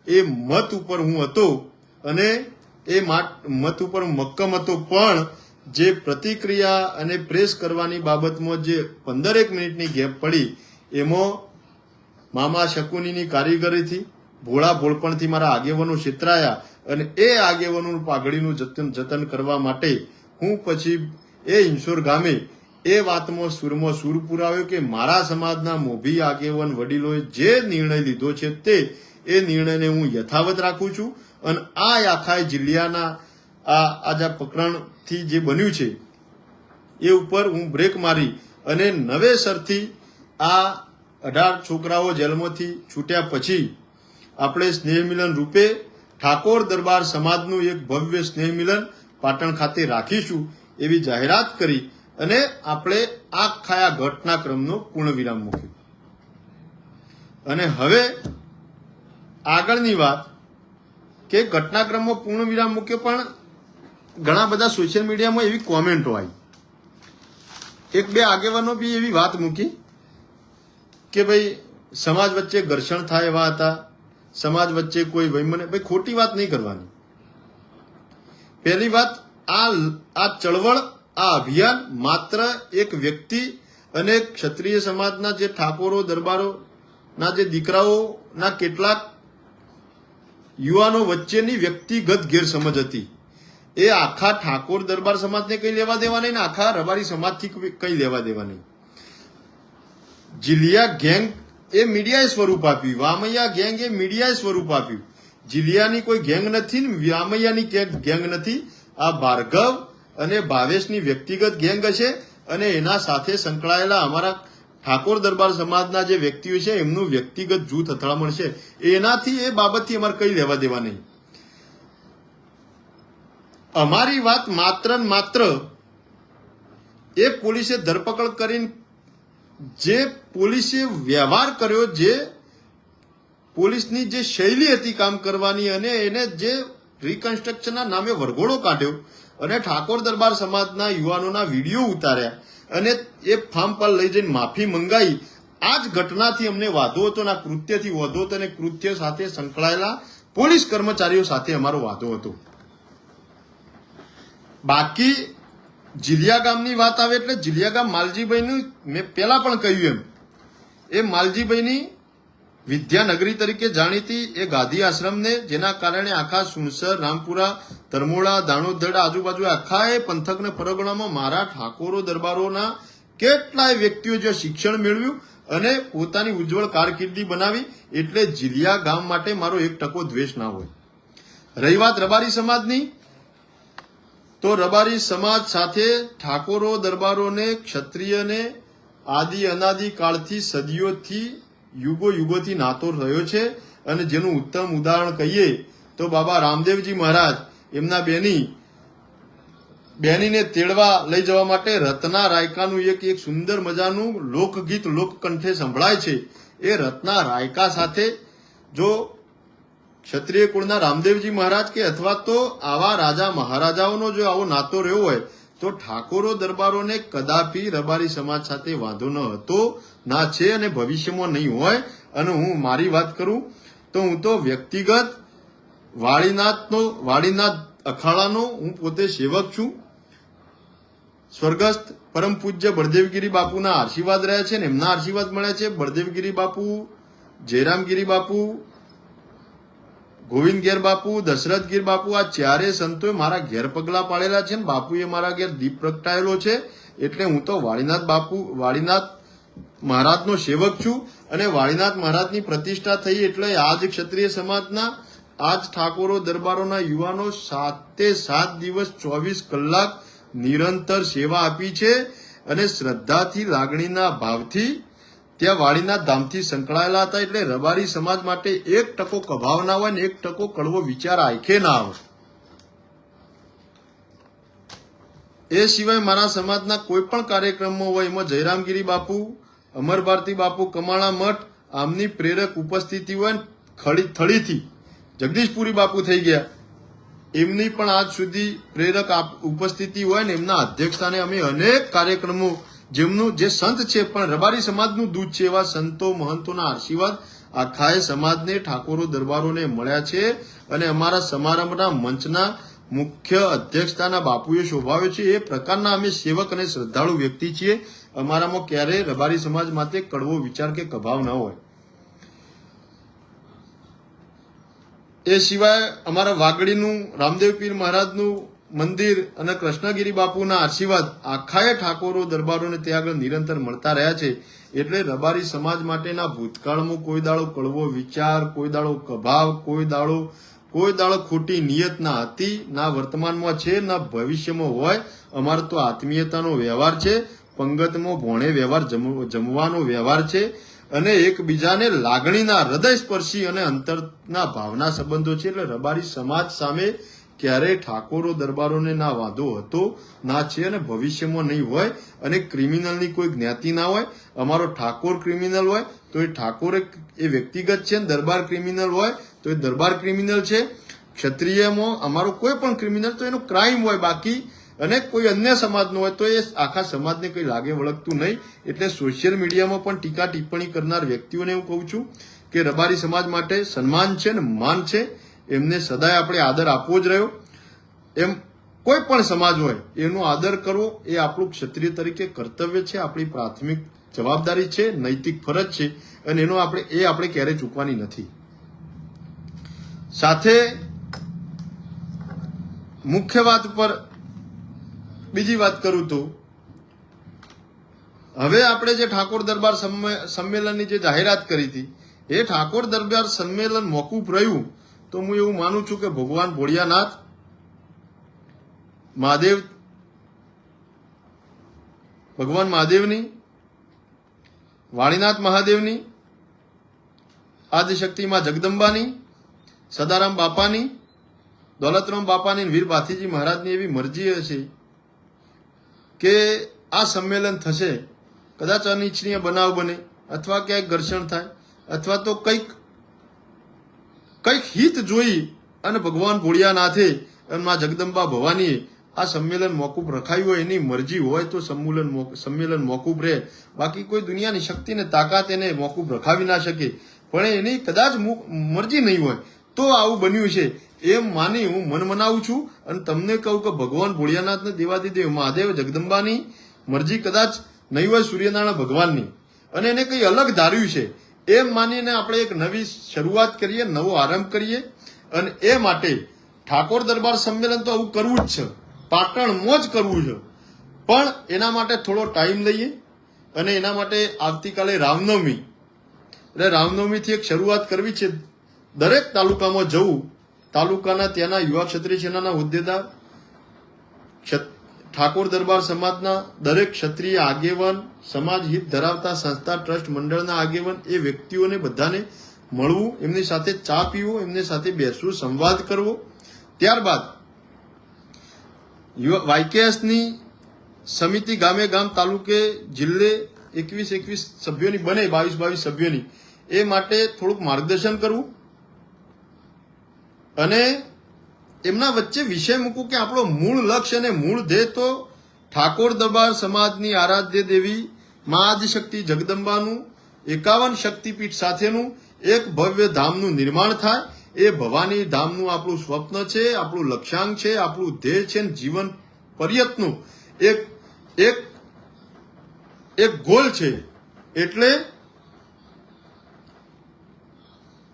એ મત ઉપર હું હતો અને એ મત ઉપર મક્કમ હતો. પણ જે પ્રતિક્રિયા અને પ્રેસ કરવાની બાબતમાં જે 15 મિનિટની ગેપ પડી, એમાં મામા શકુનીની કારીગરીથી, ભોળા ભોળપણથી મારા આગેવાનો છેતરાયા અને એ આગેવાનોનું પાઘડીનું જતન કરવા માટે હું પછી એ ઇન્સોર ગામે એ વાતમાં સુરમાં સુર પુરાવ્યો કે મારા સમાજના મોભી આગેવાન વડીલોએ જે નિર્ણય લીધો છે તે એ નિર્ણયને હું યથાવત રાખું છું. અને આ આખા જિલ્લાના આ જે પ્રકરણથી જે બન્યું છે એ ઉપર હું બ્રેક મારી અને નવેસરથી આ 18 છોકરાઓ જેલમાંથી છૂટ્યા પછી આપણે સ્નેહ મિલન રૂપે ઠાકોર દરબાર સમાજનું એક ભવ્ય સ્નેહ મિલન પાટણ ખાતે રાખીશું એવી જાહેરાત કરી અને આપણે આખા ઘટનાક્રમનો પૂર્ણવિરામ મૂક્યો. અને હવે આગળની વાત કે ઘટનાક્રમમાં પૂર્ણવિરામ મૂક્યો, પણ ઘણા બધા સોશિયલ મીડિયામાં એવી કોમેન્ટો આવી. એક બે આગેવાનો બી એવી વાત મૂકી કે ભાઈ સમાજ વચ્ચે ઘર્ષણ થાય એવા હતા, સમાજ વચ્ચે કોઈ વૈમનસ્ય. ભાઈ ખોટી વાત નહીં કરવાની. પહેલી વાત, આ ચળવળ, આ અભિયાન માત્ર એક વ્યક્તિ અને ક્ષત્રિય સમાજના જે ઠાકોરો દરબારોના જે દીકરાઓના કેટલાક યુવાનો વચ્ચેની વ્યક્તિગત ગેરસમજ હતી. એ આખા ઠાકોર દરબાર સમાજને કઈ લેવા દેવા નહીં ને આખા રબારી સમાજથી કઈ લેવા દેવા નહીં. જીલિયા ગેંગ એ મીડિયાએ સ્વરૂપ આપ્યું, વામૈયા ગેંગ એ મીડિયાએ સ્વરૂપ આપ્યું. જીલિયાની કોઈ ગેંગ નથી ને વામૈયાની ગેંગ નથી. આ ભાર્ગવ અને ભાવેશની વ્યક્તિગત ગેંગ હશે અને એના સાથે સંકળાયેલા અમારા ઠાકોર દરબાર સમાજના જે વ્યક્તિઓ છે એમનું વ્યક્તિગત જૂથ અથડામણ છે. એનાથી એ બાબતથી અમારે કઈ લેવા દેવા નહીં. અમારી વાત માત્ર ને માત્ર એ પોલીસે ધરપકડ કરીને જે પોલીસે વ્યવહાર કર્યો, જે પોલીસની જે શૈલી હતી કામ કરવાની અને એને જે રિકન્સ્ટ્રક્શનના નામે વરઘોડો કાઢ્યો અને ઠાકોર દરબાર સમાજના યુવાનોના વિડીયો ઉતાર્યા અને એ ફાર્મ પર લઈ જઈને માફી મંગાઈ. આ જ ઘટનાથી અમને વાંધો હતો અને આ કૃત્યથી વાંધો હતો અને કૃત્ય સાથે સંકળાયેલા પોલીસ કર્મચારીઓ સાથે અમારો વાંધો હતો. બાકી જીલિયા ગામની વાત આવે એટલે જીલિયા ગામ માલજીભાઈનું મેં પહેલા પણ કહ્યું એમ, એ માલજીભાઈની વિદ્યાનગરી તરીકે જાણીતી એ ગાંધી આશ્રમને જેના કારણે આખા સુણસર, રામપુરા, ધર્મોડા, દાણોદડ આજુબાજુ આખા એ પંથકને પરગણામાં મારા ઠાકોરો દરબારોના કેટલાય વ્યક્તિઓ જે શિક્ષણ મેળવ્યું અને પોતાની ઉજ્જવળ કારકિર્દી બનાવી. એટલે જીલિયા ગામ માટે મારો 1% દ્વેષ ના હોય. રહી વાત રબારી સમાજની, તો રબારી સમાજ સાથે ઠાકોરો દરબારોને, ક્ષત્રિયને આદિ અનાદિ કાળથી, સદીઓથી, યુગોથી નાતો રહ્યો છે. અને જેનું ઉત્તમ ઉદાહરણ કહીએ તો બાબા રામદેવજી મહારાજ એમના બેનીને તેડવા લઈ જવા માટે રત્ના રાયકાનું એક સુંદર મજાનું લોકગીત લોકકંઠે સંભળાય છે. એ રત્ના રાયકા સાથે જો ક્ષત્રિય કુળના રામદેવજી મહારાજ કે અથવા તો આવા રાજા મહારાજાઓનો જો આવો નાતો રહ્યો હોય તો ઠાકોરો દરબારોને કદાપી રબારી સમાજ સાથે વાંધો ન હતો, ના છે અને ભવિષ્યમાં નહીં હોય. અને હું મારી વાત કરું તો હું તો વ્યક્તિગત વાળીનાથ અખાડાનો હું પોતે સેવક છું. સ્વર્ગસ્થ પરમ પૂજ્ય બળદેવગીરી બાપુના આશીર્વાદ રહ્યા છે ને એમના આશીર્વાદ મળ્યા છે. બળદેવગીરી બાપુ, જયરામગીરી બાપુ, ગોવિંદગીર બાપુ, દશરથગીર બાપુ, આ ચારે સંતોએ મારા ઘેર પગલા પાડેલા છે ને બાપુએ મારા ઘેર દીપ પ્રગટાયેલો છે. એટલે હું તો વાળીનાથ મહારાજનો સેવક છું અને વાળીનાથ મહારાજની પ્રતિષ્ઠા થઈ એટલે આજ ક્ષત્રિય સમાજના, આજ ઠાકોરો દરબારોના યુવાનો 7 દિવસ 24 કલાક નિરંતર સેવા આપી છે અને શ્રદ્ધાથી, લાગણીના ભાવથી ત્યાં વાળીનાથ ધામથી સંકળાયેલા હતા. એટલે રબારી સમાજ માટે 1% કભાવ ના હોય ને 1% કડવો વિચાર આંખે ના આવે. એ સિવાય મારા સમાજના કોઈ પણ કાર્યક્રમો હોય એમાં જયરામગીરી બાપુ, અમર ભારતી બાપુ, કમાણા મઠ આમની પ્રેરક ઉપસ્થિતિ હોય. થળીથી જગદીશપુરી બાપુ થઈ ગયા, એમની પણ આજ સુધી પ્રેરક ઉપસ્થિતિ હોય ને એમના અધ્યક્ષસ્થાને અમે અનેક કાર્યક્રમો, જેમનું જે સંત છે પણ રબારી સમાજનું દૂધ છે એવા સંતો મહંતોના આશીર્વાદ આખાએ સમાજને, ઠાકોરો દરબારોને મળ્યા છે. અને અમારા સમારંભના મંચના મુખ્ય અધ્યક્ષતાના બાપુએ શોભાવ્યો છે. એ પ્રકારના અમે સેવક અને શ્રદ્ધાળુ વ્યક્તિ છીએ. અમારામાં ક્યારેય રબારી સમાજ માટે કડવો વિચાર કે કભાવ ન હોય. એ સિવાય અમારા વાગડીનું રામદેવ પીર મહારાજનું મંદિર અને કૃષ્ણગીરી બાપુના આશીર્વાદ આખાએ ઠાકોરો દરબારોને ત્યાં આગળ નિરંતર મળતા રહ્યા છે. એટલે રબારી સમાજ માટેના ભૂતકાળમાં કોઈ દાડો કડવો વિચાર, કોઈ દાડો કભાવ, કોઈ દાડો ખોટી નિયત ના હતી, ના વર્તમાનમાં છે, ના ભવિષ્યમાં હોય. અમારો તો આત્મીયતાનો વ્યવહાર છે, પંગતમાં ભોણે વ્યવહાર, જમવાનો વ્યવહાર છે અને એકબીજાને લાગણીના, હૃદયસ્પર્શી અને અંતરના ભાવના સંબંધો છે. એટલે રબારી સમાજ સામે ક્યારેય ઠાકોરો દરબારોને ના વાંધો હતો, ના છે અને ભવિષ્યમાં નહીં હોય. અને ક્રિમિનલની કોઈ જ્ઞાતિ ના હોય. અમારો ઠાકોર ક્રિમિનલ હોય તો એ ઠાકોર એ વ્યક્તિગત છે, દરબાર ક્રિમિનલ હોય તો એ દરબાર ક્રિમિનલ છે. ક્ષત્રિયમાં અમારો કોઈ પણ ક્રિમિનલ તો એનો ક્રાઇમ હોય બાકી, અને કોઈ અન્ય સમાજનો હોય તો એ આખા સમાજને કંઈ લાગે વળગતું નહીં. એટલે સોશિયલ મીડિયામાં પણ ટીકા ટિપ્પણી કરનાર વ્યક્તિઓને હું કહું છું કે રબારી સમાજ માટે સન્માન છે ને માન છે, એમને સદાય આપણે આદર આપવો જ રહ્યો. એમ કોઈ પણ સમાજ હોય એનો આદર કરવો એ આપણું ક્ષત્રિય તરીકે કર્તવ્ય છે, આપણી પ્રાથમિક જવાબદારી છે, નૈતિક ફરજ છે અને આપણે ક્યારેય ચૂકવાની નથી. સાથે મુખ્ય વાત પર બીજી વાત કરું તો હવે આપણે જે ઠાકોર દરબાર સંમેલનની જે જાહેરાત કરી હતી એ ઠાકોર દરબાર સંમેલન મોકૂફ રહ્યું તો હું એવું માનું છું કે ભગવાન ભોળિયાનાથ ભગવાન મહાદેવની, વાળીનાથ મહાદેવની, આદિશક્તિ માં જગદંબાની, સદારામ બાપાની, દોલતરામ બાપાની, વીર ભાથીજી મહારાજની એવી મરજી હશે કે આ સંમેલન થશે. કદાચ અનિચ્છનીય બનાવ બને અથવા ક્યાંક ઘર્ષણ થાય અથવા તો કંઈક હિત જોઈ અને ભગવાન ભોળિયાનાથે અને મા જગદંબા ભવાનીએ આ સંમેલન મોકૂફ રખાયું હોય, એની મરજી હોય તો સંમેલન મોકૂફ રહે. બાકી કોઈ દુનિયાની શક્તિને તાકાત એને મોકૂફ રખાવી ના શકે. પણ એની કદાચ મરજી નહીં હોય તો આવું બન્યું છે એમ માની હું મન મનાવું છું. અને તમને કહું કે ભગવાન ભોળિયાનાથને, દેવાદિદેવ મહાદેવ જગદંબાની મરજી કદાચ નહીં હોય, સૂર્યનારાયણ ભગવાનની, અને એને કંઈ અલગ ધાર્યું છે એમ માનીને આપણે એક નવી શરૂઆત કરીએ, નવો આરંભ કરીએ. અને એ માટે ઠાકોર દરબાર સંમેલન તો આવું કરવું જ છે, પાટણમાં જ કરવું છે. પણ એના માટે થોડો ટાઈમ લઈએ અને એના માટે આવતીકાલે રામનવમી, એટલે રામનવમીથી એક શરૂઆત કરવી છે. દરેક તાલુકામાં જવું, તાલુકાના ત્યાંના યુવા ક્ષત્રિય સેનાના હોદ્દેદાર, ઠાકોર દરબાર સમાજના દરેક ક્ષત્રિય આગેવાન, સમાજ હિત ધરાવતા સંસ્થા ટ્રસ્ટ મંડળના આગેવાન, એ વ્યક્તિઓને બધાને મળવું, એમની સાથે ચા પીવો, એમની સાથે બેસવું, સંવાદ કરવો. ત્યારબાદ વાયકેએસની સમિતિ ગામે ગામ, તાલુકે, જિલ્લે 21 સભ્યોની બને, 22 સભ્યોની, એ માટે થોડુંક માર્ગદર્શન કરવું અને એમના વચ્ચે વિષય મૂકવું કે આપણો મૂળ લક્ષ્ય અને મૂળ ધ્યેય તો ઠાકોર દરબાર સમાજની આરાધ્ય દેવી મા આદિશક્તિ જગદંબાનું 51 શક્તિપીઠ સાથેનું એક ભવ્ય ધામનું નિર્માણ થાય. એ ભવાની ધામનું આપણું સ્વપ્ન છે, આપણું લક્ષ્યાંક છે, આપણું ધ્યેય છે. જીવન પર્યંતનું એક એક ગોલ છે. એટલે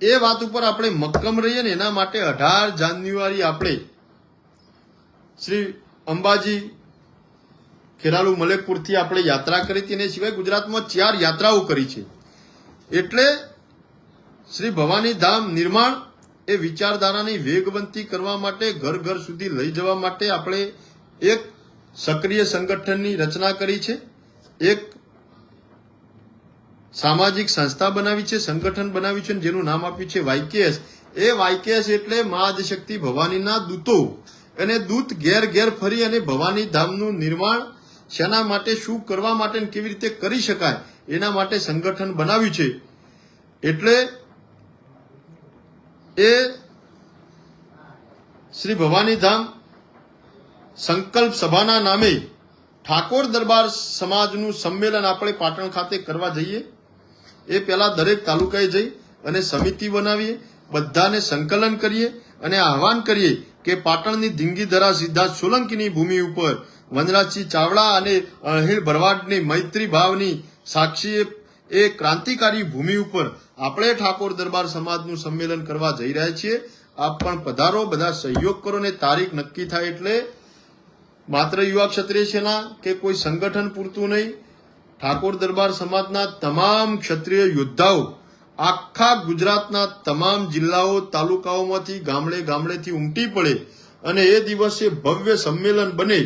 એ વાત ઉપર આપણે મક્કમ રહીએ ને એના માટે 18 જાન્યુઆરી આપણે શ્રી અંબાજી ખેરાલુ મલેકપુરથી આપણે યાત્રા કરી હતી. અને સિવાય ગુજરાતમાં 4 યાત્રાઓ કરી છે. એટલે શ્રી ભવાની ધામ નિર્માણ એ વિચારધારાની વેગવંતી કરવા માટે, ઘર ઘર સુધી લઈ જવા માટે આપણે એક સક્રિય સંગઠનની રચના કરી છે. એક સામાજિક સંસ્થા બનાવી છે, સંગઠન બનાવ્યું છે, જેનું નામ આપ્યું છે YKS. એ YKS એટલે મા આદિશક્તિ ભવાનીના દૂતો. અને દૂત ઘેર ઘેર ફરી અને ભવાની ધામનું નિર્માણ શેના માટે, શું કરવા માટે, કેવી રીતે કરી શકાય એના માટે સંગઠન બનાવ્યું છે. એટલે એ શ્રી ભવાની ધામ સંકલ્પ સભાના નામે ઠાકોર દરબાર સમાજનું સંમેલન આપણે પાટણ ખાતે કરવા જઈએ. એ પહેલા દરેક તાલુકાએ જઈ અને સમિતિ બનાવીએ, બધાને સંકલન કરીએ અને આહવાન કરીએ કે પાટણની ધીંગીધરા સિદ્ધાર્થ સોલંકીની ભૂમિ ઉપર વનરાજસિંહ ચાવડા અને અણહિલ ભરવાડની મૈત્રી ભાવની સાક્ષી એ ક્રાંતિકારી ભૂમિ ઉપર આપણે ઠાકોર દરબાર સમાજનું સંમેલન કરવા જઈ રહ્યા છીએ. આપ પણ પધારો, બધા સહયોગ કરો ને તારીખ નક્કી થાય એટલે માત્ર યુવા ક્ષત્રિય સેના કે કોઈ સંગઠન પૂરતું નહીં, ઠાકોર દરબાર સમાજના તમામ ક્ષત્રિય યોદ્ધાઓ આખા ગુજરાતના તમામ જિલ્લાઓ તાલુકાઓમાંથી ગામડે ગામડેથી ઉમટી પડે અને એ દિવસે ભવ્ય સંમેલન બને.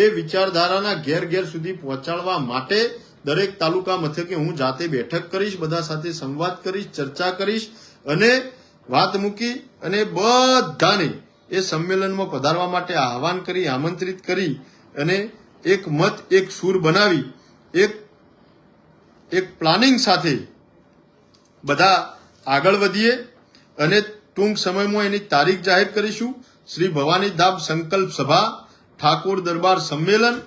એ વિચારધારાના ઘેર ઘેર સુધી પહોંચાડવા માટે દરેક તાલુકા મથકે હું જાતે બેઠક કરીશ, બધા સાથે સંવાદ કરીશ, ચર્ચા કરીશ અને વાત મૂકી અને બધાને એ સંમેલનમાં પધારવા માટે આહવાન કરી, આમંત્રિત કરી અને એક મત, એક સૂર બનાવી એક પ્લાનિંગ સાથે બધા આગળ વધીએ અને ટૂંક સમયમાં એની તારીખ જાહેર કરીશું. શ્રી ભવાની ધામ સંકલ્પ સભા ઠાકોર દરબાર સંમેલન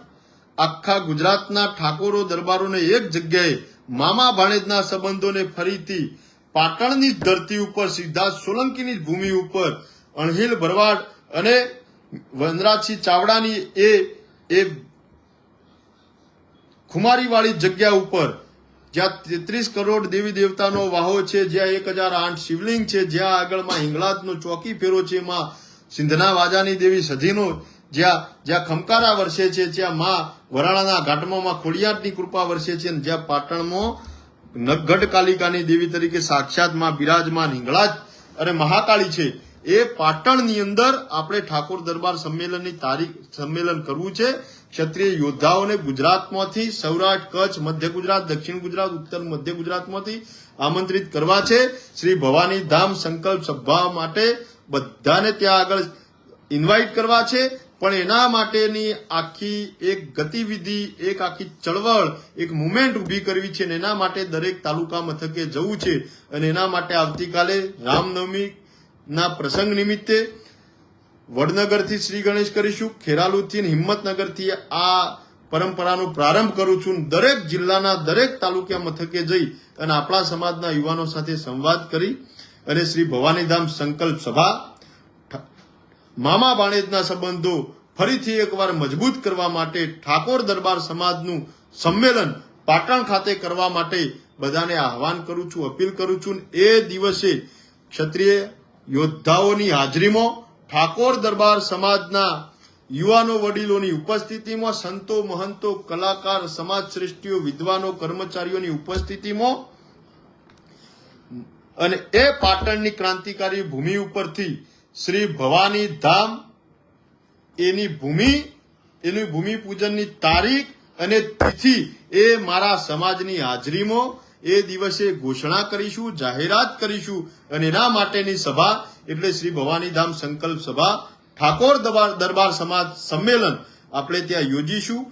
આખા ગુજરાતના ઠાકોરો દરબારોને એક જગ્યાએ મામા ભાણેજના સંબંધોને ફરીથી પાટણની ધરતી ઉપર, સિદ્ધાર્થ સોલંકીની ભૂમિ ઉપર, અણહિલ ભરવાડ અને વનરાજસિંહ ચાવડાની એ ખુમારીવાળી જગ્યા ઉપર જ્યાં 33 કરોડ દેવી દેવતાનો વાહો છે, જ્યાં 1008 શિવલિંગ છે, જ્યાં આગળમાં હિંગળાજનો ચોકી ફેરો છે, માં સિંધના વાજાની દેવી સધીનો જ્યાં ખમકારા વરસે છે, જ્યાં માં વરાણાના ઘાટમાં ખોડિયારની કૃપા વરસે છે, અને જ્યાં પાટણમાં ગઢ કાલિકાની દેવી તરીકે સાક્ષાત માં બિરાજમાન હિંગળાજ અને મહાકાળી છે. એ પાટણની અંદર આપણે ઠાકોર દરબાર સંમેલનની તારીખ સંમેલન કરવું છે. ક્ષત્રિય યોદ્ધાઓને ગુજરાતમાંથી, સૌરાષ્ટ્ર, કચ્છ, મધ્ય ગુજરાત, દક્ષિણ ગુજરાત, ઉત્તર મધ્ય ગુજરાતમાંથી આમંત્રિત કરવા છે. શ્રી ભવાની ધામ સંકલ્પ સભા માટે બધાને ત્યાં આગળ ઇન્વાઇટ કરવા છે. પણ એના માટેની આખી એક ગતિવિધિ, એક આખી ચળવળ, એક મુવમેન્ટ ઊભી કરવી છે અને એના માટે દરેક તાલુકા મથકે જવું છે. અને એના માટે આવતીકાલે રામનવમી ના પ્રસંગ નિમિત્તે વડનગરથી શ્રી ગણેશ કરીશું, ખેરાલુથી હિંમતનગરથી આ પરંપરાનો પ્રારંભ કરું છું. દરેક જિલ્લાના દરેક તાલુકા મથકે જઈ અને આપણા સમાજના યુવાનો સાથે સંવાદ કરી અને શ્રી ભવાની ધામ સંકલ્પ સભા મામા ભાણેજના સંબંધો ફરીથી એકવાર મજબૂત કરવા માટે ઠાકોર દરબાર સમાજનું સંમેલન પાટણ ખાતે કરવા માટે બધાને આહવાન કરું છું, અપીલ કરું છું. એ દિવસે ક્ષત્રિય યોદ્ધાઓની હાજરીમાં, ઠાકોર દરબાર સમાજના યુવાનો વડીલોની ઉપસ્થિતિમાં, સંતો મહંતો, કલાકાર, સમાજ શ્રેષ્ઠીઓ, વિદ્વાનો, કર્મચારીઓની ઉપસ્થિતિમાં અને એ પાટણની ક્રાંતિકારી ભૂમિ ઉપરથી શ્રી ભવાની ધામ એની ભૂમિ પૂજનની તારીખ અને તિથિ એ મારા સમાજની હાજરીમાં એ દિવસે ઘોષણા કરીશું, જાહેરાત કરીશું. અને એના માટેની સભા એટલે શ્રી ભવાની ધામ સંકલ્પ સભા ઠાકોર દરબાર સમાજ સંમેલન આપણે ત્યાં યોજીશું.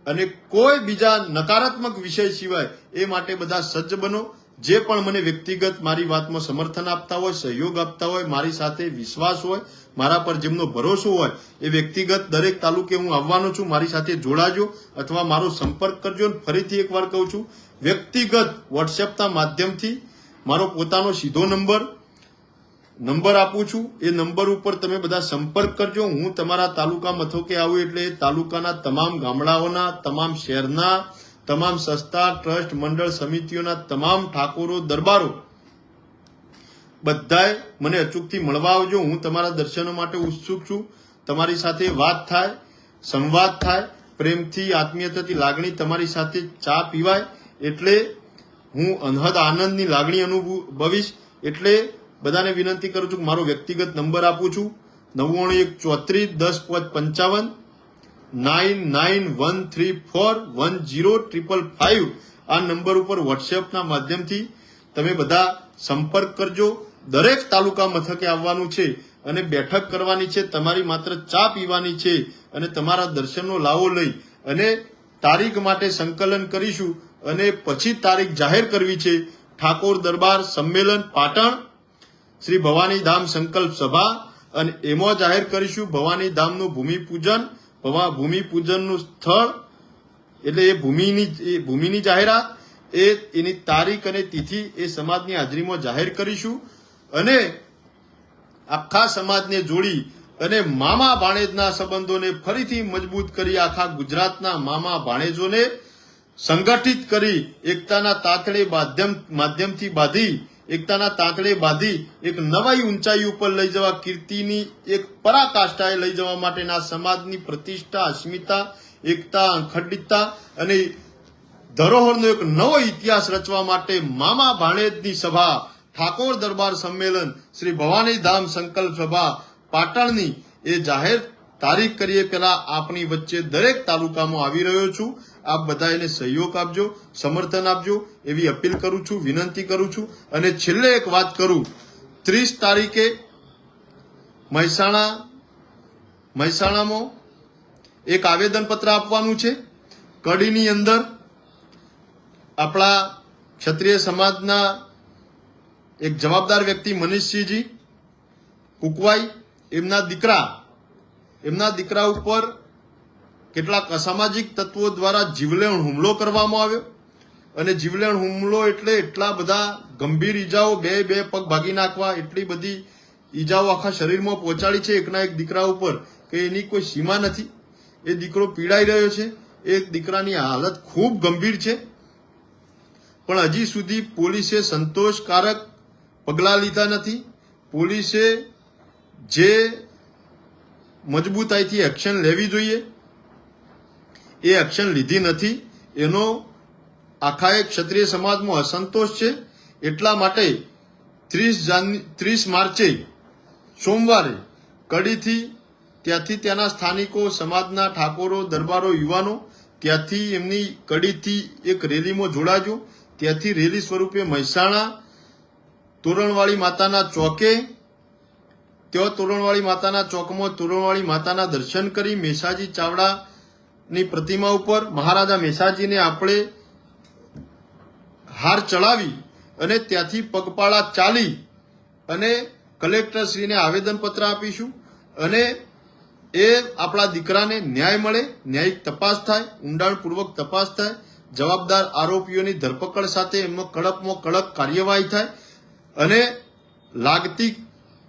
અને કોઈ બીજા નકારાત્મક વિષય સિવાય એ માટે બધા સજ્જ બનો. જે પણ મને વ્યક્તિગત મારી વાતમાં સમર્થન આપતા હોય, સહયોગ આપતા હોય, મારી સાથે વિશ્વાસ હોય, મારા પર જેમનો ભરોસો હોય, એ વ્યક્તિગત દરેક તાલુકે હું આવવાનો છું. મારી સાથે જોડાજો અથવા મારો સંપર્ક કરજો. ફરીથી એકવાર કહું છું, વ્યક્તિગત વોટ્સએપના માધ્યમથી મારો પોતાનો સીધો નંબર આપું છું. એ નંબર ઉપર તમે બધા સંપર્ક કરજો. હું તમારા તાલુકા મથકે આવું એટલે તાલુકાના તમામ ગામડાઓના, તમામ શહેરના, તમામ સંસ્થા, ટ્રસ્ટ, મંડળ, સમિતિઓના તમામ ઠાકોરો, દરબારો બધાએ મને અચૂકથી મળવા આવજો. હું તમારા દર્શનો માટે ઉત્સુક છું. તમારી સાથે વાત થાય, સંવાદ થાય, પ્રેમથી, આત્મીયતાથી લાગણી તમારી સાથે ચા પીવાય એટલે હું અનહદ આનંદની લાગણી અનુભવીશ. એટલે બધાને વિનંતી કરું છું કે મારો વ્યક્તિગત નંબર આપું છું 99131055 9913410555. આ નંબર ઉપર વોટ્સએપના માધ્યમથી તમે બધા સંપર્ક કરજો. દરેક તાલુકા મથકે આવવાનું છે અને બેઠક કરવાની છે. તમારી માત્ર ચા પીવાની છે અને તમારા દર્શનનો લાવો લઈ અને તારીખ માટે સંકલન કરીશું અને પછી તારીખ જાહેર કરવી છે. ઠાકોર દરબાર સંમેલન પાટણ, શ્રી ભવાની ધામ સંકલ્પ સભા, અને એમાં જાહેર કરીશું ભવાની ધામનું ભૂમિપૂજન, ભૂમિપૂજનનું સ્થળ એટલે એ ભૂમિની જાહેરાત, એની તારીખ અને તિથિ એ સમાજની હાજરીમાં જાહેર કરીશું. અને આખા સમાજને જોડી અને મામા ભાણેજના સંબંધોને ફરીથી મજબૂત કરી આખા ગુજરાતના મામા ભાણેજોને સંગઠિત કરી એકતાના તાંતણે માધ્યમથી બાંધી એકતાના તાંતણે બાંધી એક નવાઈ ઊંચાઈ ઉપર લઈ જવા, કીર્તિની એક પરાકાષ્ઠાએ લઈ જવા માટેના સમાજની પ્રતિષ્ઠા, અસ્મિતા, એકતા, અખંડિતતા અને ધરોહરનો એક નવો ઇતિહાસ રચવા માટે મામા ભાણેજની સભા, ઠાકોર દરબાર સંમેલન, શ્રી ભવાની ધામ સંકલ્પ સભા પાટણની એ જાહેર તારીખ કરીએ પહેલા આપણી વચ્ચે દરેક તાલુકામાં આવી રહ્યો છું. આપ બધા એને સહયોગ આપજો, સમર્થન આપજો એવી અપીલ કરું છું, વિનંતી કરું છું. અને છેલ્લે એક વાત કરું, 30 તારીખે મહેસાણામાં એક આવેદનપત્ર આપવાનું છે. કડીની અંદર આપણા ક્ષત્રિય સમાજના એક જવાબદાર વ્યક્તિ મનીષસિંહજી કુકવાઈ, એમના દીકરા ઉપર કેટલાક અસામાજિક તત્વો દ્વારા જીવલેણ હુમલો કરવામાં આવ્યો. અને જીવલેણ હુમલો એટલે એટલા બધા ગંભીર ઈજાઓ, બે પગ ભાગી નાખવા, એટલી બધી ઈજાઓ આખા શરીરમાં પહોંચાડી છે એકના એક દીકરા ઉપર કે એની કોઈ સીમા નથી. એ દીકરો પીડાઈ રહ્યો છે. એ દીકરાની હાલત ખૂબ ગંભીર છે. પણ હજી સુધી પોલીસે સંતોષકારક પગલાં લીધા નથી. પોલીસે જે મજબૂતાઈથી એક્શન લેવી જોઈએ એ એક્શન લીધી નથી. એનો આખા એક ક્ષત્રિય સમાજમાં અસંતોષ છે. એટલા માટે 30 માર્ચે સોમવારે કડીથી ત્યાંના સ્થાનિકો, સમાજના ઠાકોરો, દરબારો, યુવાનો ત્યાંથી એમની કડીથી એક રેલીમાં જોડાજો. ત્યાંથી રેલી સ્વરૂપે મહેસાણા તોરણવાળી માતાના ચોકે, ત્યાં તોરણવાળી માતાના ચોકમાં તોરણવાળી માતાના દર્શન કરી મેસાજી ચાવડાની પ્રતિમા ઉપર મહારાજા મેસાજીને આપણે હાર ચડાવી અને ત્યાંથી પગપાળા ચાલી અને કલેક્ટરશ્રીને આવેદનપત્ર આપીશું. અને એ આપણા દીકરાને ન્યાય મળે, ન્યાયિક તપાસ થાય, ઊંડાણપૂર્વક તપાસ થાય, જવાબદાર આરોપીઓની ધરપકડ સાથે એમનો કડકમાં કડક કાર્યવાહી થાય અને લાગતી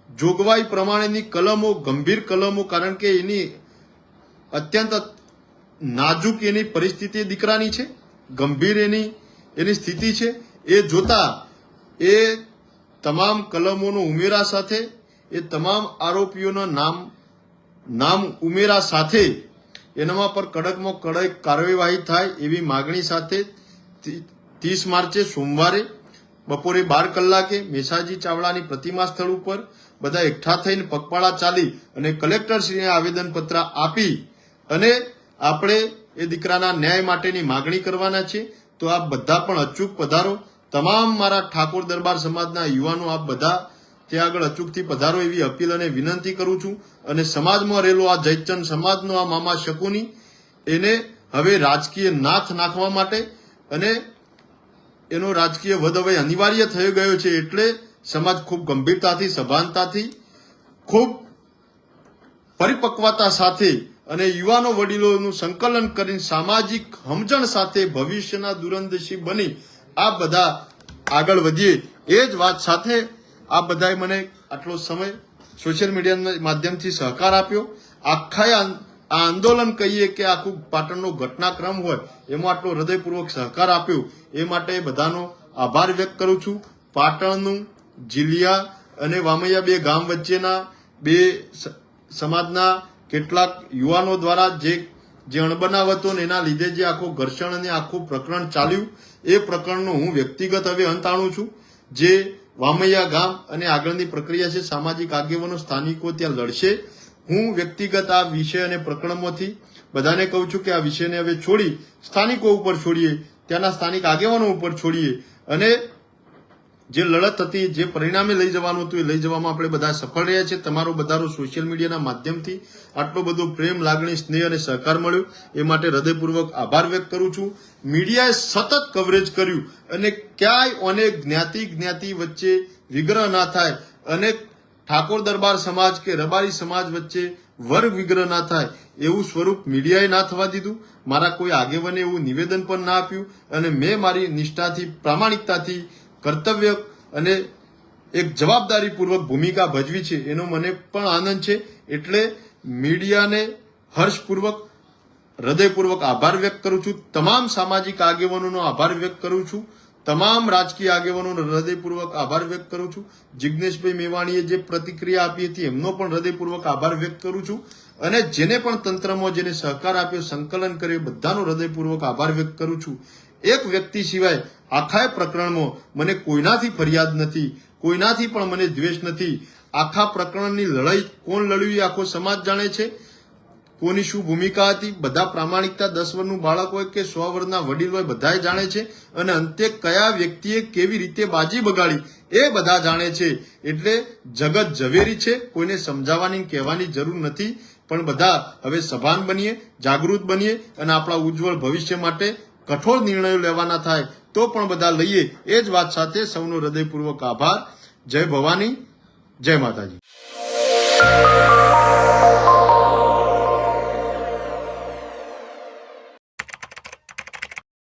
જોગવાઈ પ્રમાણેની કલમો, ગંભીર કલમો, કારણ કે એની અત્યંત નાજુક એની પરિસ્થિતિ દીકરાની છે, ગંભીર એની સ્થિતિ છે. એ જોતા એ તમામ કલમોનો ઉમેરા સાથે, એ તમામ આરોપીઓના નામ ઉમેરા સાથે એનામાં પર કડકમાં કડક કાર્યવાહી થાય એવી માગણી સાથે 30 માર્ચે સોમવારે બપોરે 12 કલાકે મેસાજી ચાવડાની પ્રતિમા સ્થળ ઉપર બધા એકઠા થઈને પગપાળા ચાલી અને કલેક્ટરશ્રીને આવેદનપત્ર આપી અને આપણે એ દીકરાના ન્યાય માટેની માગણી કરવાના છે. તો આપ બધા પણ અચૂક પધારો. તમામ મારા ઠાકોર દરબાર સમાજના યુવાનો આપ બધા ત્યાં આગળ અચૂકથી પધારો એવી અપીલ અને વિનંતી કરું છું. અને સમાજમાં રહેલો આ જયચંદ સમાજનો આ મામા શકુની એને હવે રાજકીય નાથ નાખવા માટે અને એનો રાજકીય વધ હવે અનિવાર્ય થઈ ગયો છે. એટલે સમાજ ખૂબ ગંભીરતાથી, સભાનતાથી, ખૂબ પરિપક્વતા સાથે અને યુવાનો વડીલોનું સંકલન કરીને સામાજિક સમજણ સાથે ભવિષ્યના દૂરંદેશી બની આ બધા આગળ વધીએ એ જ વાત સાથે આ બધાએ મને આટલો સમય સોશિયલ મીડિયાના માધ્યમથી સહકાર આપ્યો. આ આંદોલન કહીએ કે આખું પાટણનો ઘટનાક્રમ હોય એમાં આટલો હૃદયપૂર્વક સહકાર આપ્યો એ માટે બધાનો આભાર વ્યક્ત કરું છું. પાટણનું જીલિયા અને વામૈયા બે ગામ વચ્ચેના બે સમાજના કેટલાક યુવાનો દ્વારા જે અણબનાવ હતો ને એના લીધે જે આખો ઘર્ષણ અને આખું પ્રકરણ ચાલ્યું એ પ્રકરણનો હું વ્યક્તિગત હવે અંત આણું છું. જે વામૈયા ગામ અને આગળની પ્રક્રિયા છે સામાજિક આગેવાનો સ્થાનિકો ત્યાં લડશે. હું વ્યક્તિગત આ વિષય અને પ્રકરણમાંથી બધાને કહું છું કે આ વિષયને હવે છોડી સ્થાનિકો ઉપર છોડીએ, ત્યાંના સ્થાનિક આગેવાનો ઉપર છોડીએ અને જે લડત હતી, જે પરિણામે લઈ જવાનું હતું એ લઈ જવામાં આપણે બધા સફળ રહ્યા છે. તમારો બધાનો સોશિયલ મીડિયાના માધ્યમથી આટલો બધો પ્રેમ, લાગણી, સ્નેહ અને સહકાર મળ્યો એ માટે હૃદયપૂર્વક આભાર વ્યક્ત કરું છું. મીડિયાએ સતત કવરેજ કર્યું અને ક્યાંય અનેક જ્ઞાતિ વચ્ચે વિગ્રહ ના થાય અને ઠાકોર દરબાર સમાજ કે રબારી સમાજ વચ્ચે વર્ગ વિગ્રહ ના થાય એવું સ્વરૂપ મીડિયાએ ના થવા દીધું. મારા કોઈ આગેવાને એવું નિવેદન પણ ના આપ્યું અને મેં મારી નિષ્ઠાથી, પ્રામાણિકતાથી, કર્તવ્ય અને એક જવાબદારીપૂર્વક ભૂમિકા ભજવી છે એનો મને પણ આનંદ છે. એટલે મીડિયાને હર્ષપૂર્વક, હૃદયપૂર્વક આભાર વ્યક્ત કરું છું. તમામ સામાજિક આગેવાનોનો આભાર વ્યક્ત કરું છું. તમામ રાજકીય આગેવાનોનો હૃદયપૂર્વક આભાર વ્યક્ત કરું છું. જિજ્ઞેશભાઈ મેવાણીએ જે પ્રતિક્રિયા આપી હતી એમનો પણ હૃદયપૂર્વક આભાર વ્યક્ત કરું છું. અને જેને પણ તંત્રમાં જેને સહકાર આપ્યો, સંકલન કર્યું, બધાનો હૃદયપૂર્વક આભાર વ્યક્ત કરું છું. એક વ્યક્તિ સિવાય આખા પ્રકરણમાં મને કોઈનાથી ફરિયાદ નથી, કોઈનાથી પણ મને દ્વેષ નથી. આખા પ્રકરણની લડાઈ કોણ લડ્યું એ આખો સમાજ જાણે છે. કોની શું ભૂમિકા હતી, બધા પ્રામાણિકતા, 10 વર્ષનું બાળક હોય કે 100 વર્ષના વડીલ હોય બધાએ જાણે છે. અને અંતે કયા વ્યક્તિએ કેવી રીતે બાજી બગાડી એ બધા જાણે છે. એટલે જગત ઝવેરી છે, કોઈને સમજાવવાની કહેવાની જરૂર નથી. પણ બધા હવે સભાન બનીએ, જાગૃત બનીએ અને આપણા ઉજ્જવળ ભવિષ્ય માટે કઠોર નિર્ણયો લેવાના થાય તો પણ બધા લઈએ. એ જ વાત સાથે સૌનો હૃદયપૂર્વક આભાર. જય ભવાની, જય માતાજી.